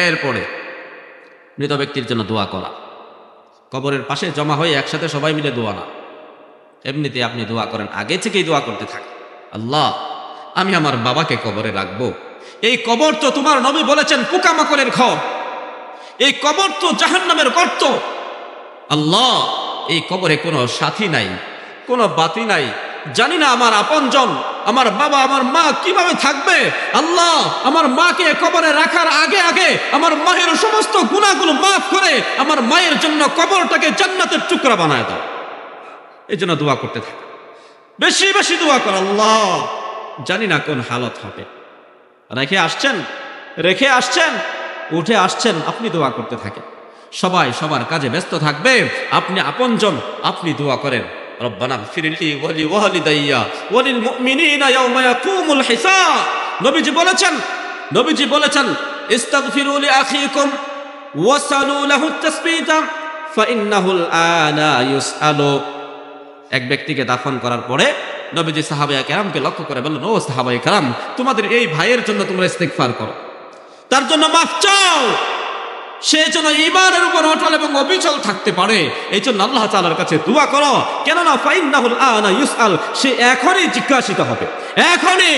S1: এরপরে মৃত ব্যক্তির জন্য দোয়া করা। কবরের পাশে জমা হয়ে একসাথে সবাই মিলে দোয়া না, এমনিতে আপনি দোয়া করেন, আগে থেকেই দোয়া করতে থাকেন, আল্লাহ আমি আমার বাবাকে কবরে রাখবো, এই কবর তো তোমার নবী বলেছেন পোকামাকড়ের ঘর, এই কবর তো জাহান্নামের গর্ত, আল্লাহ এই কবরে কোনো সাথী নাই, কোনো বাতি নাই, জানি না আমার আপনজন, আমার বাবা, আমার মা কিভাবে থাকবে। আল্লাহ আমার মাকে কবরে রাখার আগে আগে আমার মায়ের সমস্ত গুনাহগুলো মাফ করে আমার মায়ের জন্য কবরটাকে জান্নাতের টুকরা বানায় দাও। এই জন্য দোয়া করতে থাকে, বেশি বেশি দোয়া কর। আল্লাহ জানি না কোন হালত হবে, রেখে আসছেন, উঠে আসছেন, আপনি দোয়া করতে থাকেন। সবাই সবার কাজে ব্যস্ত থাকবে, আপনি আপনজন, আপনি দোয়া করেন, রব্বানা গফিরলি ওয়া লিওয়ালিদাইয়া ওয়া লিল মুমিনিনা ইয়াওমা ইয়াকুমুল হিসাব। নবীজি বলেছেন ইস্তাগফিরু লি আখিকুম ওয়াসালু লাহু তাসবিতা ফাইন্নাহুল আনা ইউসআলু। এক ব্যক্তিকে দাফন করার পরে নবীজি সাহাবায়ে কেরামকে লক্ষ্য করে বললেন, ও সাহাবায়ে কেরাম, তোমাদের এই ভাইয়ের জন্য তোমরা ইস্তিগফার করো, তার জন্য মাফ চাও, সে যেন ঈমানের উপর অটল এবং অবিচল থাকতে পারে, এই জন্য আল্লাহ তাআলার কাছে দোয়া করো। কেননা ফাইন্নাহুল আনা ইউসআল, সে এখনই জিজ্ঞাসিত হবে, এখনই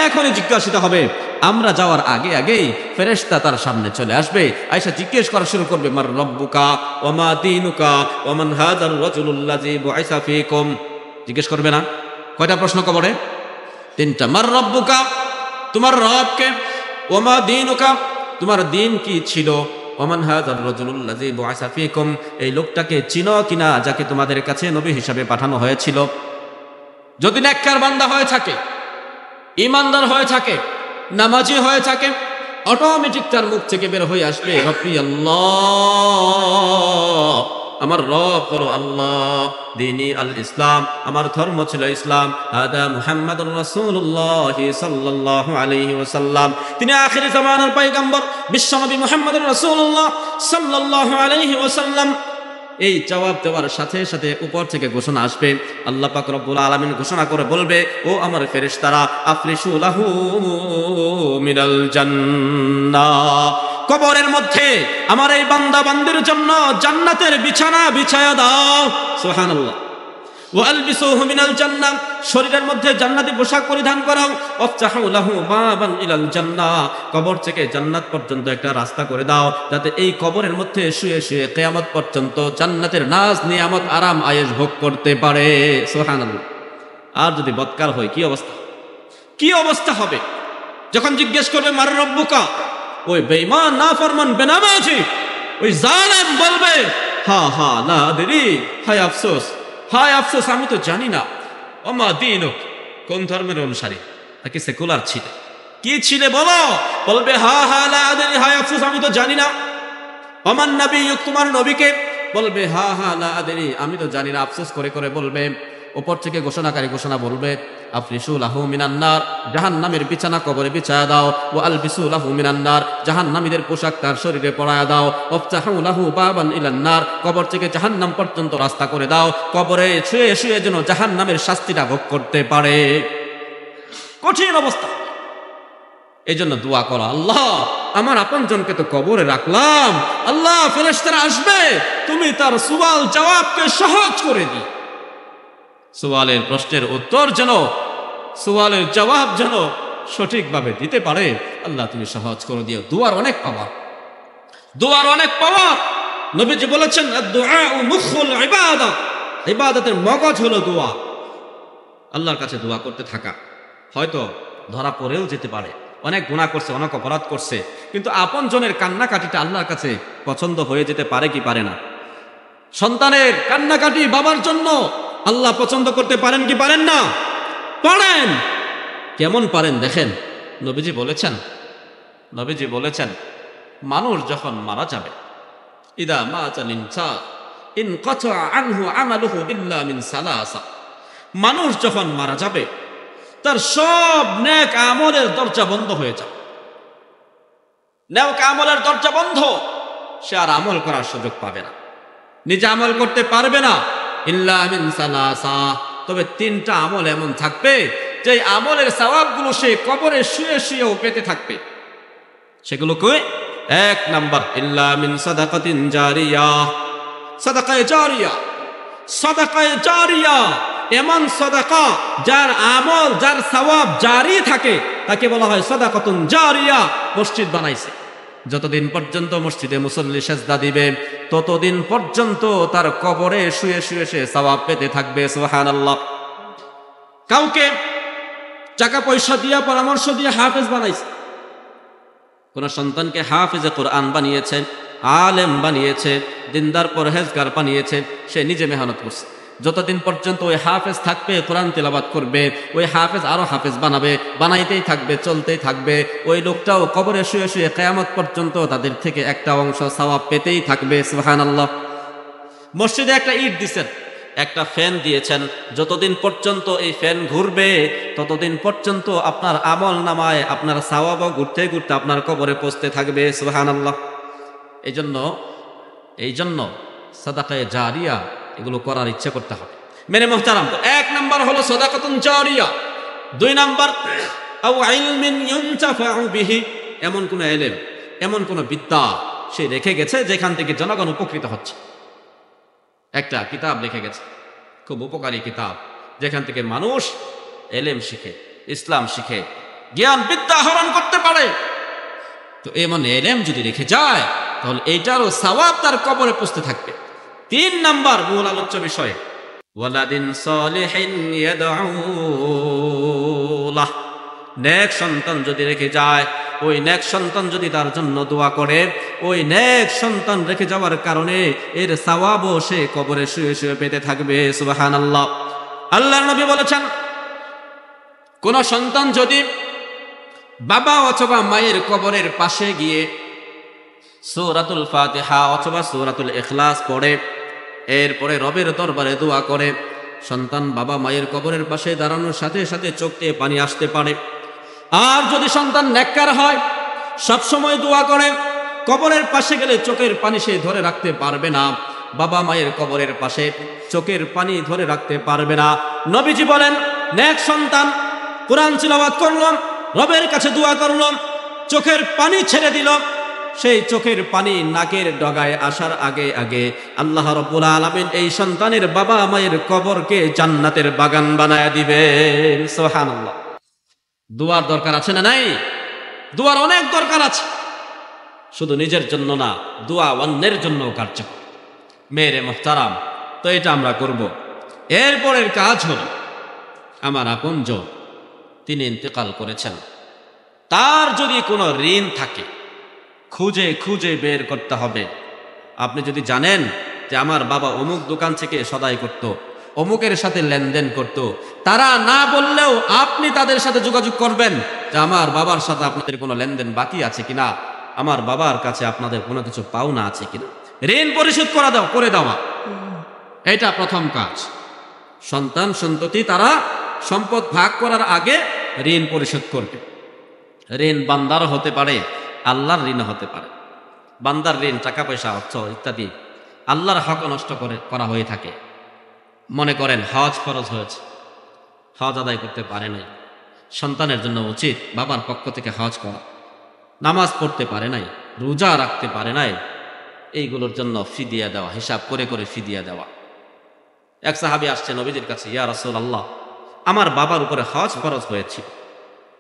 S1: এখনই জিজ্ঞাসিত হবে। আমরা যাওয়ার আগে আগেই ফেরেশতা তার সামনে চলে আসবে, আয়েশা জিজ্ঞেস করা শুরু করবে, মার রব্বুকা ওয়া মা দীনুকা ওয়া মান হাযার রাজুলুল্লাযী বুইসা ফীকুম। জিজ্ঞেস করবে না? কয়টা প্রশ্ন কবরে? তিনটা। মার রব্বুকা, তোমার রব কে? ওয়া মা দীনুকা, তোমার দিন কি ছিল? ওয়া মান হাযার রাজুলুল্লাযী বুইসা ফীকুম, এই লোকটাকে চিনো কিনা যাকে তোমাদের কাছে নবী হিসাবে পাঠানো হয়েছিল। যদি নেককার বান্দা হয়ে থাকে, ইমানদার হয়ে থাকে, নামাজি হয়ে থাকে, অটোমেটিক তার মুখ থেকে বের হয়ে আসবে রব্বি আল্লাহ, আমার রব হলো আল্লাহ, দীনি আল ইসলাম, আমার ধর্ম ছিল ইসলাম, হাদা মুহাম্মাদুর রাসূলুল্লাহ সাল্লাল্লাহু আলাইহি ওয়াসাল্লাম, তিনি আখির জামানার পয়গম্বর বিশ্বনবী মুহাম্মদুর রাসূলুল্লাহ সাল্লাল্লাহু আলাইহি ওয়াসাল্লাম। এই জবাব দেওয়ার সাথে সাথে উপর থেকে ঘোষণা আসবে, আল্লাহ পাক রব্বুল আলামিন ঘোষণা করে বলবে, ও আমার ফেরেশতারা, আফরিশু লাহু মিনাল জান্নাহ, কবরের মধ্যে আমার এই বান্দা বান্দির জন্য জান্নাতের বিছানা বিছায়া দাও। সুবহানাল্লাহ। ওয়া আলবিসুহু মিনাল জান্নাহ, শরীরের মধ্যে জান্নাতি পোশাক পরিধান করাও। ওয়াফতাহু লাহু বাবান ইলাল জান্নাহ, কবর থেকে জান্নাত পর্যন্ত একটা রাস্তা করে দাও, যাতে এই কবরের মধ্যে শুয়ে শুয়ে কিয়ামত পর্যন্ত জান্নাতের নাজ নিয়ামত আরাম আয়েশ ভোগ করতে পারে। সুবহানাল্লাহ। আর যদি বদকার হয় কি অবস্থা, কি অবস্থা হবে? যখন জিজ্ঞেস করবে মার রব্বুকা, ওই বেঈমান নাফরমান বেনামাজি ওই জালেম বলবে, হা হা লা আদরি, হায় আফসোস, হায় আফসোস, আমি তো জানি না। ওমা দীনুক, কোন ধর্মের অনুসারী নাকি সেকুলার ছিলে, কি ছিলে বলো? বলবে হা হা লা আদরি, হায় আফসোস, আমি তো জানি না। ওমান নবিয়্যুক, তোমার নবীকে? বলবে হা হা লা আদরি, আমি তো জানি না। আফসোস করে করে বলবে। উপর থেকে ঘোষণাকারী ঘোষণা বলবে, আফরিশু লাহু মিনান নার, জাহান্নামের বিছানা কবরে বিছায়া দাও। ওয়া আলবিসু লাহু মিনান নার, জাহান্নামীদের পোশাক তার শরীরে পরায়া দাও। ওয়াফতাহু লাহু বাবান ইলান নার, কবর থেকে জাহান্নাম পর্যন্ত রাস্তা করে দাও, কবরে শুয়ে শুয়ে যেন জাহান্নামের শাস্তিটা ভোগ করতে পারে। কঠিন অবস্থা। এই জন্য দোয়া করো, আল্লাহ আমার আপনজনকে তো কবরে রাখলাম, আল্লাহ ফেরেশতারা আসবে, তুমি তার সুয়াল জবাবকে সহজ করে দিও। সুয়ালের প্রশ্নের উত্তর যেন, সুয়ালের জবাব যেন সঠিকভাবে দিতে পারে, আল্লাহ তুমি সহজ করে দিও। দুয়ার অনেক পাওয়ার, দুয়ার অনেক পাওয়ার। নবীজি বলেছেন, আদ-দুআউ মুখুল ইবাদাহ, ইবাদতের মগজ হলো দোয়া। আল্লাহর কাছে দোয়া করতে থাকা। হয়তো ধরা পড়েও যেতে পারে, অনেক গুনাহ করছে, অনেক অপরাধ করছে, কিন্তু আপনজনের কান্নাকাটিটা আল্লাহর কাছে পছন্দ হয়ে যেতে পারে কি পারে না? সন্তানের কান্নাকাটি বাবার জন্য আল্লাহ পছন্দ করতে পারেন কি পারেন না? পারেন। কেমন পারেন দেখেন, নবীজি বলেছেন, নবীজি বলেছেন, মানুষ যখন মারা যাবে, ইদা মাতাল ইনসান ইনকাতা আনহু আমালুহু ইল্লা মিন সালাসা, মানুষ যখন মারা যাবে তার সব নেক আমলের দরজা বন্ধ হয়ে যাবে। নেক আমলের দরজা বন্ধ, সে আর আমল করার সুযোগ পাবে না, নিজে আমল করতে পারবে না। ইল্লা মিন সালাসা, তবে তিনটা আমল এমন থাকবে যে আমলের সওয়াবগুলো সে কবরে শুয়ে শুয়েও পেতে থাকবে। সেগুলো কি? এক নাম্বার, ইল্লা মিন সাদাকাতিন জারিয়া, সাদাকায়ে জারিয়া। সাদাকায়ে জারিয়া এমন সাদাকা যার আমল, যার সওয়াব জারি থাকে, তাকে বলা হয় সাদাকাতুন জারিয়া। মসজিদ বানাইছে, যতদিন পর্যন্ত মসজিদে মুসল্লি সেজদা দিবে ততদিন পর্যন্ত তার কবরে শুয়ে শুয়ে সে সওয়াব পেতে থাকবে। সুবহানাল্লাহ। কাউকে টাকা পয়সা দিয়া, পরামর্শ দিয়ে হাফেজ বানাইছে, কোন সন্তানকে হাফেজে কোরআন বানিয়েছে, আলেম বানিয়েছে, দিনদার পরহেজগার বানিয়েছে, সে নিজে মেহনত করছে। যতদিন পর্যন্ত ওই হাফেজ থাকবে, কোরআন তেলাওয়াত করবে, ওই হাফেজ আরো হাফেজ বানাবে, বানাইতেই থাকবে, চলতেই থাকবে। ওই লোকটাও কবরে শুয়ে শুয়ে কিয়ামত পর্যন্ত তাদের থেকে একটা অংশ সওয়াব পেতেই থাকবে। সুবহানাল্লাহ। মসজিদে একটা ইট দিয়েছেন, একটা ফ্যান দিয়েছেন, যতদিন পর্যন্ত এই ফ্যান ঘুরবে ততদিন পর্যন্ত আপনার আমল নামায় আপনার সওয়াবও ঘুরতে ঘুরতে আপনার কবরে পৌঁছতে থাকবে। সুবহানাল্লাহ। এই জন্য সাদাকায়ে জারিয়া এগুলো করার ইচ্ছা করতে হবে। মেরে মুহতারাম, এক নাম্বার হলো সাদাকাতুন জারিয়া। দুই নাম্বার, আও ইলমিন ইউনতাফাউ বিহি, এমন কোন ইলম, এমন কোন বিদ্যা সে রেখে গেছে যেখান থেকে জনগণ উপকৃত হচ্ছে। একটা কিতাব লিখে গেছে, খুব উপকারী কিতাব, যেখান থেকে মানুষ ইলম শিখে, ইসলাম শিখে, জ্ঞান বিদ্যা আহরণ করতে পারে, তো এমন এলেম যদি রেখে যায় তাহলে এইটারও সওয়াব তার কবরে পৌঁছতে থাকবে। 3 নাম্বার মূল আলোচ্য বিষয়, ওয়ালাদিন সালিহিন ইয়াদউলাহ, নেক সন্তান যদি রেখে যায়, ওই নেক সন্তান যদি তার জন্য দোয়া করে, ওই নেক সন্তান রেখে যাওয়ার কারণে এর সওয়াবও সে কবরে শুয়ে শুয়ে পেতে থাকবে। সুবহানাল্লাহ। আল্লাহর নবী বলেছেন, কোন সন্তান যদি বাবা অথবা মায়ের কবরের পাশে গিয়ে সূরাতুল ফাতিহা অথবা সূরাতুল ইখলাস পড়ে, এরপরে রবের দরবারে দোয়া করে, সন্তান বাবা মায়ের কবরের পাশে দাঁড়ানোর সাথে সাথে চোখ দিয়ে পানি আসতে পারে। আর যদি সন্তান নেককার হয়, সবসময় দোয়া করে, কবরের পাশে গেলে চোখের পানি সে ধরে রাখতে পারবে না, বাবা মায়ের কবরের পাশে চোখের পানি ধরে রাখতে পারবে না। নবীজি বলেন, নেক সন্তান কোরআন তিলাওয়াত করল, রবের কাছে দোয়া করল, চোখের পানি ছেড়ে দিল, সেই চোখের পানি নাকের ডগায় আসার আগে আগে আল্লাহ রাব্বুল আলামিন এই সন্তানের বাবা মায়ের কবরকে জান্নাতের বাগান বানায় দিবেন। সুবহানাল্লাহ। দোয়ার দরকার আছে না নাই? দোয়ার অনেক দরকার আছে, শুধু নিজের জন্য না, দোয়া অন্যের জন্য কার্যকর। মেরে মুহতারাম, তো এটা আমরা করব। এরপরের কাজ হল, আমার আপনজন তিনি ইন্তেকাল করেছেন, তার যদি কোনো ঋণ থাকে খুঁজে খুঁজে বের করতে হবে। আপনি যদি জানেন যে আমার বাবা অমুক দোকান থেকে সদাই করত, অমুকের সাথে লেনদেন করত, তারা না বললেও আপনি তাদের সাথে যোগাযোগ করবেন যে আমার বাবার সাথে আপনাদের কোনো লেনদেন বাকি আছে কিনা, আমার বাবার কাছে আপনাদের কোনো কিছু পাওনা আছে কিনা, ঋণ পরিশোধ করে দেওয়া। এটা প্রথম কাজ। সন্তান সন্ততি তারা সম্পদ ভাগ করার আগে ঋণ পরিশোধ করবে। ঋণ বান্দার হতে পারে, আল্লাহর ঋণ হতে পারে। বান্দার ঋণ টাকা পয়সা, অর্থ ইত্যাদি আল্লাহর হক নষ্ট করা হয়ে থাকে। মনে করেন হজ ফরজ হয়েছে, হজ আদায় করতে পারে নাই, সন্তানের জন্য উচিত বাবার পক্ষ থেকে হজ করা। নামাজ পড়তে পারে নাই, রোজা রাখতে পারে নাই, এইগুলোর জন্য ফিদিয়া দেওয়া, হিসাব করে করে ফিদিয়া দেওয়া। এক সাহাবী আসছে নবীজির কাছে, ইয়া রাসূলুল্লাহ, আমার বাবার উপরে হজ ফরজ হয়েছে,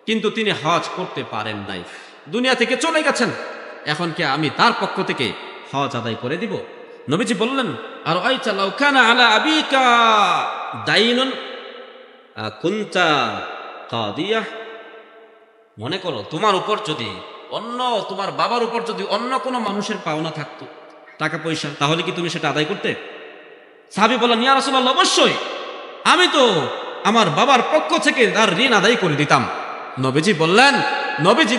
S1: কিন্তু তিনি হজ করতে পারেন নাই, দুনিয়া থেকে চলে গেছেন, এখন কি আমি তার পক্ষ থেকে হজ আদায় করে দিব? নবীজি বললেন, আর আইতা লাউ কানা আলা আবিকা দাইনুন কুনতা কাদিয়াহ, মনে করো তোমার উপর যদি তোমার বাবার উপর যদি অন্য কোনো মানুষের পাওনা থাকতো, টাকা পয়সা, তাহলে কি তুমি সেটা আদায় করতে? সাহাবী বললেন, ইয়া রাসূলুল্লাহ, অবশ্যই, আমি তো আমার বাবার পক্ষ থেকে তার ঋণ আদায় করে দিতাম। নবীজি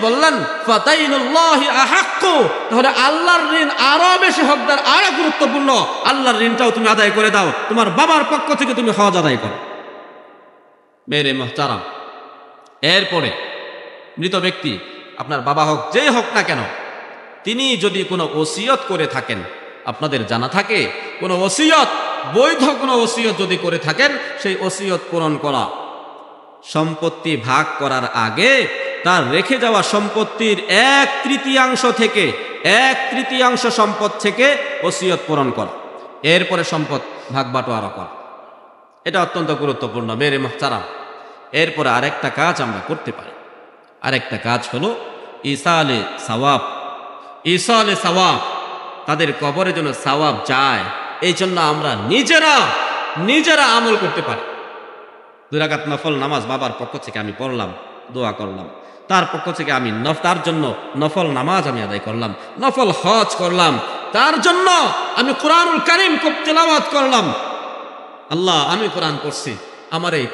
S1: বললেন ফাতাইনুল্লাহি আহাক্কু, তাহলে আল্লাহর ঋণ আরো বেশি হকদার, আরো গুরুত্বপূর্ণ। আল্লাহর ঋণটাও তুমি আদায় করে দাও, তোমার বাবার পক্ষ থেকে তুমি হজ আদায় করো। মেরে মুহতারাম, এরপরে মৃত ব্যক্তি, আপনার বাবা হোক, যেই হোক না কেন, তিনি যদি কোনো ওসিয়ত করে থাকেন, আপনাদের জানা থাকে কোনো ওসিয়ত, বৈধ কোনো ওসিয়ত যদি করে থাকেন, সেই ওসিয়ত পূরণ করা। সম্পত্তি ভাগ করার আগে তার রেখে যাওয়া সম্পত্তির 1/3 সম্পদ থেকে ওসিয়ত পূরণ করা, এরপরে সম্পদ ভাগ বাটোয়ারা করা। এটা অত্যন্ত গুরুত্বপূর্ণ মেরে মুহতারাম। এরপরে আরেকটা কাজ আমরা করতে পারি, আরেকটা কাজ হলো ইসালে সওয়াব, তাদের কবরে যেন সওয়াব যায়, এই জন্য আমরা নিজেরা আমল করতে পারি। 2 রাকাত নফল নামাজ বাবার পক্ষ থেকে আমি পড়লাম, দোয়া করলাম, তার পক্ষ থেকে আমি তার জন্য নফল নামাজ আমি আদায় করলাম, নফল হজ করলাম, তার জন্য আমি কোরআনুল কারীম তিলাওয়াত করলাম। আল্লাহ, আমি কোরআন পড়ছি, আমার এই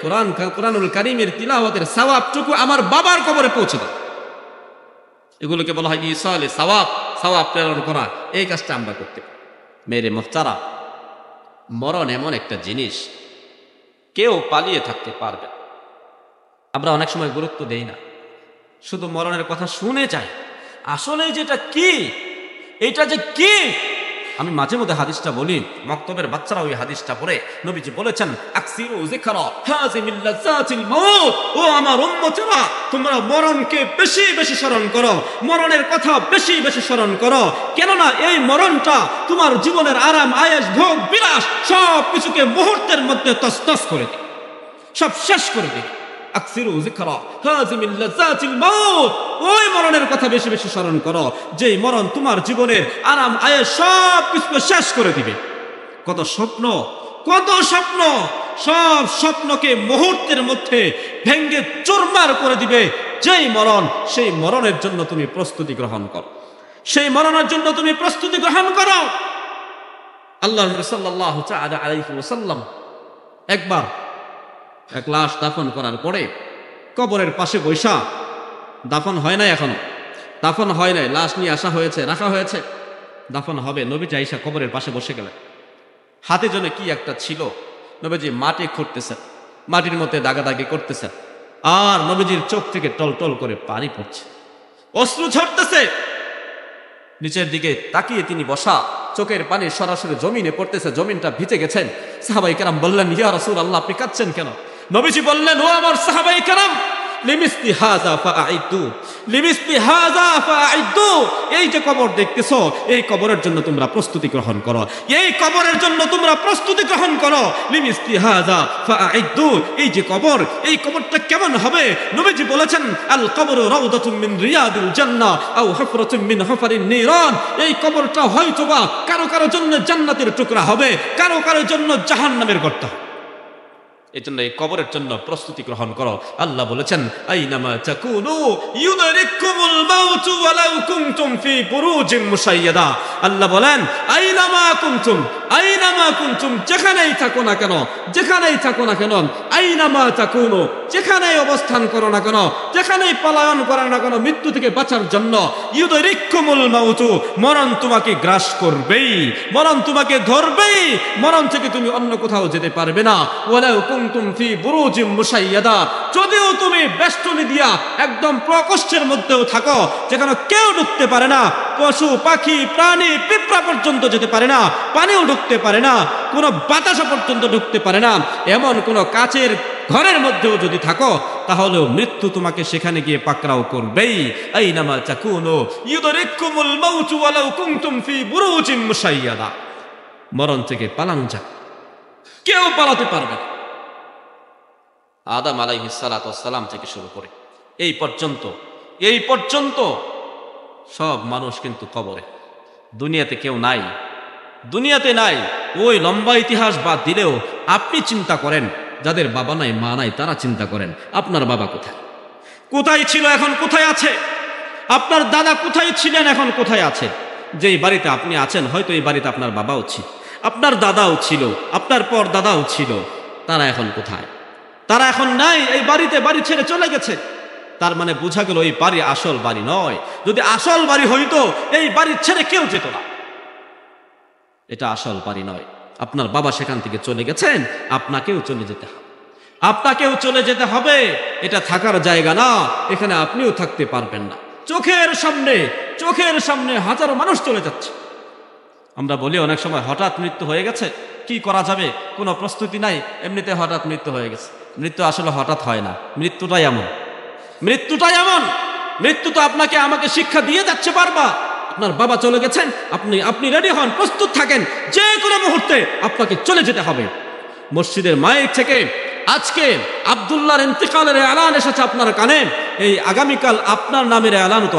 S1: কোরআনুল কারীমের তিলাওয়াতের সওয়াবটুকু আমার বাবার কবরে পৌঁছে দাও। এগুলোকে বলা হয় ইসালে সওয়াব প্রেরণ করা। এই কাজটা আমরা করতে পারি। মেরে মুহতারা, মরণ এমন একটা জিনিস, কেউ পালিয়ে থাকতে পারবে। আমরা অনেক সময় গুরুত্ব দেই না, শুধু মরণের কথা শুনে যাই। আসলে যেটা কি, এটা যে কি, আমি মাঝে মধ্যে হাদিসটা বলি, মক্তবের বাচ্চারা ওই হাদিসটা পড়ে। নবীজি বলেছেন, আকসিরু যিকরা হাযিমিল লাযাতিল মাউত, ও আমার উম্মতেরা, তোমরা মরণকে বেশি বেশি স্মরণ করো, মরণের কথা বেশি বেশি স্মরণ করো। কেননা এই মরণটা তোমার জীবনের আরাম আয়েশ ভোগ বিলাস সব কিছুকে মুহূর্তের মধ্যে তছনছ করে দিবে, সব শেষ করে দিবে। আকসিরু যিকরা হাযিমিল লাযাতিল মাউত, ওই মরণের কথা বেশি বেশি স্মরণ করো যেই মরণ তোমার জীবনের আরাম আয়েশ সব কিছু শেষ করে দিবে। কত স্বপ্ন, কত স্বপ্ন, সব স্বপ্নকে মুহূর্তের মধ্যে ভেঙ্গে চুরমার করে দিবে যেই মরণ। সেই মরণের জন্য তুমি প্রস্তুতি গ্রহণ করো, সেই মরণের জন্য তুমি প্রস্তুতি গ্রহণ করো। আল্লাহ সাল্লাল্লাহু তাআলা আলাইহি ওয়াসাল্লাম একবার এক লাশ দাফন করার পরে কবরের পাশে বৈশা, দাফন হয় নাই এখনো, দাফন হয় নাই, লাশ নিয়ে আসা হয়েছে, রাখা হয়েছে, দাফন হবে। নবীজি আয়েশা কবরের পাশে বসে গেলেন, হাতে জন্য কি একটা ছিল, নবীজি মাটি খুঁড়তেছেন, মাটির মধ্যে দাগাদাগি করতেছেন, আর নবীজির চোখ থেকে টল টল করে পানি পড়ছে, অশ্রু ঝরতেছে। নিচের দিকে তাকিয়ে তিনি বসা, চোখের পানি সরাসরি জমিনে পড়তেছে, জমিনটা ভিজে গেছেন। সাহাবাই কেরাম বললেন, ইয়া রাসূলুল্লাহ, আপনি কাঁদছেন কেন? নবীজি বললেন, ও আমার সাহাবাই কেরাম, লিমিসলি হাযা ফাআইদু, লিমিসলি হাযা ফাআইদু, এই যে কবর দেখতেছো, এই কবরের জন্য তোমরা প্রস্তুতি গ্রহণ করো, এই কবরের জন্য তোমরা প্রস্তুতি গ্রহণ করো। লিমিসলি হাযা ফাআইদু, এই যে কবর, এই কবরটা কেমন হবে? নবীজি বলেছেন, আল কবরু রাউদাতুম মিন রিয়াদিল জান্নাহ আও হুফরাতুম মিন হুফারিন নিরান, এই কবরটা হয়তোবা কারো কারো জন্য জান্নাতের টুকরা হবে, কারো কারো জন্য জাহান্নামের গর্ত। এই জন্য এই কবরের জন্য প্রস্তুতি গ্রহণ করো। আল্লাহ বলেছেন, আইনামা তাকুনু ইউদরিকুমুল মাউতু ওয়ালাউ কুনতুম ফি বুরুজিম মুশাইয়াদা। আল্লাহ বলেন, আইনামা কুনতুম, আইনামা কুনতুম, যেখানেই থাকো না কেন, যেখানেই থাকো না কেন, আইনামা তাকুনু, যেখানেই অবস্থান করো না কেন, যেখানেই পলায়ন করো না কেন মৃত্যু থেকে বাঁচার জন্য, ইউদরিকুমুল মাউতু, মরণ তোমাকে গ্রাস করবেই, মরণ তোমাকে ধরবেই, মরণ থেকে তুমি অন্য কোথাও যেতে পারবে না। ওয়ালাউ কুনতুম ফি বুরুজিম মুশাইয়াদা, যদিও তুমি বেষ্টনী দিয়া একদম প্রকোষ্ঠের মধ্যেও থাকো, যেখানে কেউ ঢুকতে পারে না, পশু পাখি প্রাণী পিঁপড়া পর্যন্ত যেতে পারে না, পানিও ঢুকতে পারে না, কোনো বাতাসা পর্যন্ত ঢুকতে পারে না, এমন কোনো কাচের ঘরের মধ্যেও যদি থাকো, তাহলেও মৃত্যু তোমাকে সেখানে গিয়ে পাকড়াও করবেই। আইনামা তাকুনু ইউদরিকুমুল মাউতু ওয়ালাউ কুনতুম ফি বুরুজিম মুশাইয়াদা, মরণ থেকে পালানো যায়, কেউ পালাতে পারবে না। আদম আলাইহিস সালাতু ওয়াস সালাম থেকে শুরু করে এই পর্যন্ত সব মানুষ কিন্তু কবরে, দুনিয়াতে কেউ নাই, দুনিয়াতে নাই। ওই লম্বা ইতিহাস বাদ দিলেও আপনি চিন্তা করেন, যাদের বাবা নাই মা নাই, তারা চিন্তা করেন আপনার বাবা কোথায়, কোথায় ছিল, এখন কোথায় আছে? আপনার দাদা কোথায় ছিলেন, এখন কোথায় আছে? যেই বাড়িতে আপনি আছেন, হয়তো এই বাড়িতে আপনার বাবাও ছিল, আপনার দাদাও ছিল, আপনার পর দাদাও ছিল, তারা এখন কোথায়? তারা এখন নাই, এই বাড়িতে, বাড়ি ছেড়ে চলে গেছে। তার মানে বোঝা গেল এই বাড়ি আসল বাড়ি নয়। যদি আসল বাড়ি হইতো, এই বাড়ি ছেড়ে কেউ যেত না। এটা আসল বাড়ি নয়। আপনার বাবা সেখান থেকে চলে গেছেন, আপনাকেও চলে যেতে হবে, আপনাকেও চলে যেতে হবে। এটা থাকার জায়গা না, এখানে আপনিও থাকতে পারবেন না। চোখের সামনে হাজারো মানুষ চলে যাচ্ছে। আমরা বলি অনেক সময়, হঠাৎ মৃত্যু হয়ে গেছে, কি করা যাবে, কোনো প্রস্তুতি নাই, এমনিতে হঠাৎ মৃত্যু হয়ে গেছে। মৃত্যু আসলে হঠাৎ হয় না, মৃত্যুটাই এমন, মৃত্যুটাই এমন। মৃত্যু তো আপনাকে আমাকে শিক্ষা দিয়ে যাচ্ছে বারবার। আপনার বাবা চলে গেছেন, আপনি রেডি হন, প্রস্তুত থাকেন, যে কোনো মুহূর্তে আপনাকে চলে যেতে হবে। মসজিদের মাইক থেকে আজকে আব্দুল্লাহর ইন্তেকালের এলান এসেছে আপনার কানে, এই আগামীকাল আপনার নামের এলানও তো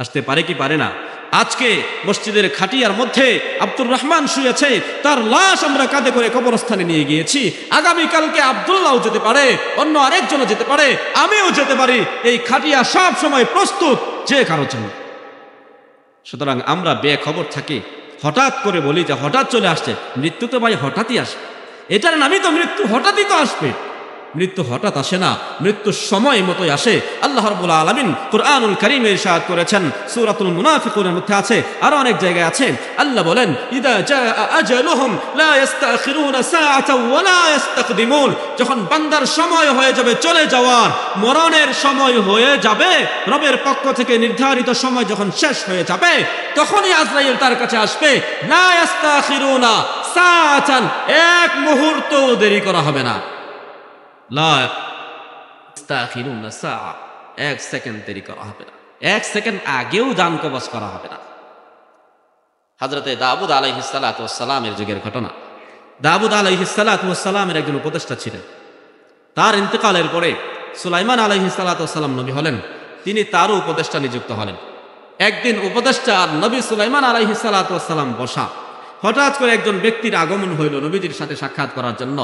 S1: আসতে পারে কি পারে না? আজকে মসজিদের খাটিয়ার মধ্যে আব্দুর রহমান শুয়েছে, তার লাশ আমরা কাঁধে করে কবরস্থানে নিয়ে গিয়েছি। আগামীকালকে আব্দুল্লাহও যেতে পারে, অন্য আরেকজনও যেতে পারে, আমিও যেতে পারি। এই খাটিয়া সব সময় প্রস্তুত যে কারোর জন্য। সুতরাং আমরা বেখবর থাকি, হঠাৎ করে বলি যে হঠাৎ চলে আসছে। মৃত্যু তো ভাই হঠাৎই আসবে, এটার নামই তো মৃত্যু, হঠাৎই তো আসবে। মৃত্যু হঠাৎ আসে না, মৃত্যু সময় মতোই আসে। আল্লাহ রাব্বুল আলামিন কুরআনুল কারীমে ইরশাদ করেছেন, সূরাতুল মুনাফিকুনের মধ্যে আছে, আরো অনেক জায়গায় আছে। আল্লাহ বলেন, ইদা জাআ আজালুহুম লা ইস্তাখিরুনা সাআতাও ওয়া লা ইস্তাকদিমুন, যখন বান্দার সময় হয়ে যাবে চলে যাওয়ার, মরণের সময় হয়ে যাবে, রবের পক্ষ থেকে নির্ধারিত সময় যখন শেষ হয়ে যাবে, তখনই আজরাইল তার কাছে আসবে। লা ইস্তাখিরুনা সাআতান, এক মুহূর্ত দেরি করা হবে না। লা ইস্তাখিরুনা সাআ, এক সেকেন্ড দেরি করা হবে না, এক সেকেন্ড আগেও জান কবজ করা হবে না। হযরতে দাউদ আলাইহিস সালাতু ওয়াস সালামের যুগের ঘটনা। দাউদ আলাইহিস সালাতু ওয়াস সালামের একজন উপদেষ্টা ছিলেন, তার ইন্তেকালের পরে সুলাইমান আলাইহিস সালাতু ওয়াস সালাম নবী হলেন, তিনি তারও উপদেষ্টা নিযুক্ত হলেন। একদিন উপদেষ্টা আর নবী সুলাইমান আলাইহিস সালাতু ওয়াস সালাম বসা, হঠাৎ করে একজন ব্যক্তির আগমন হইল নবীজির সাথে সাক্ষাৎ করার জন্য,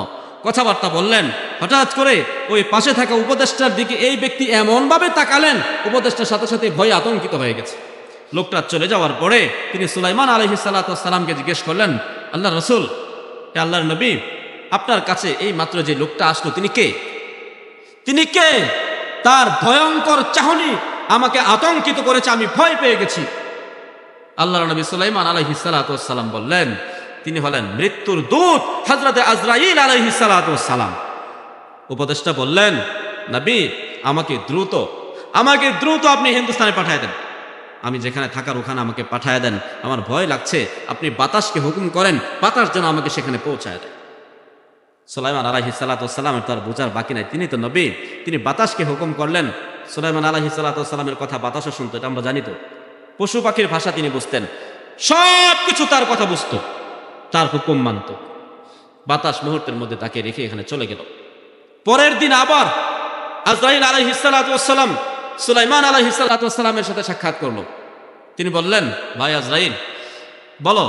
S1: কথাবার্তা বললেন। হঠাৎ করে ওই পাশে থাকা উপদেষ্টার দিকে এই ব্যক্তি এমন ভাবে তাকালেন, উপদেষ্টার সাথে সাথে ভয়ে আতঙ্কিত হয়ে গেছে। লোকটা চলে যাওয়ার পরে তিনি সুলাইমান আলাইহিস সালাতু ওয়াস সালামকে জিজ্ঞেস করলেন, আল্লাহ রসুল, হে আল্লাহর নবী, আপনার কাছে এই মাত্র যে লোকটা আসলো তিনি কে? তিনি কে? তার ভয়ঙ্কর চাহনি আমাকে আতঙ্কিত করেছে, আমি ভয় পেয়ে গেছি। আল্লাহর নবী সুলাইমান আলাইহিস সালাতু ওয়াস সালাম বললেন, তিনি হলেন মৃত্যুর দূত হযরতে আজরাইল আলাইহিস সালাতু ওয়াস সালাম। উপদেষ্টা বললেন, নবী, আমাকে দ্রুত আপনি হিন্দুস্তানে পাঠিয়ে দেন। আমি যেখানে থাকার ওখানে আমাকে পাঠিয়ে দেন, আমার ভয় লাগছে। আপনি বাতাসকে হুকুম করেন, বাতাস যেন আমাকে সেখানে পৌঁছায় দেয়। সুলাইমান আলাইহিস সালাতু ওয়াস সালামের তার বোঝার বাকি নাই, তিনি তো নবী, তিনি বাতাসকে হুকুম করলেন। সুলাইমান আলাইহিস সালাতু ওয়াস সালামের কথা বাতাসও শুনতো, এটা আমরা জানি তো। পশু পাখির ভাষা তিনি বুঝতেন, সব কিছু তার কথা বুঝত, তার হুকুম মানত। বাতাস মুহূর্তের মধ্যে তাকে রেখে এখানে চলে গেল। পরের দিন আবার আজরাইল আলাইহিস সালাতু ওয়াস সালাম সুলাইমান আলাইহিস সালাতু ওয়াস সালামের সাথে সাক্ষাৎ করলো। তিনি বললেন, ভাই আজরাইল, বলো,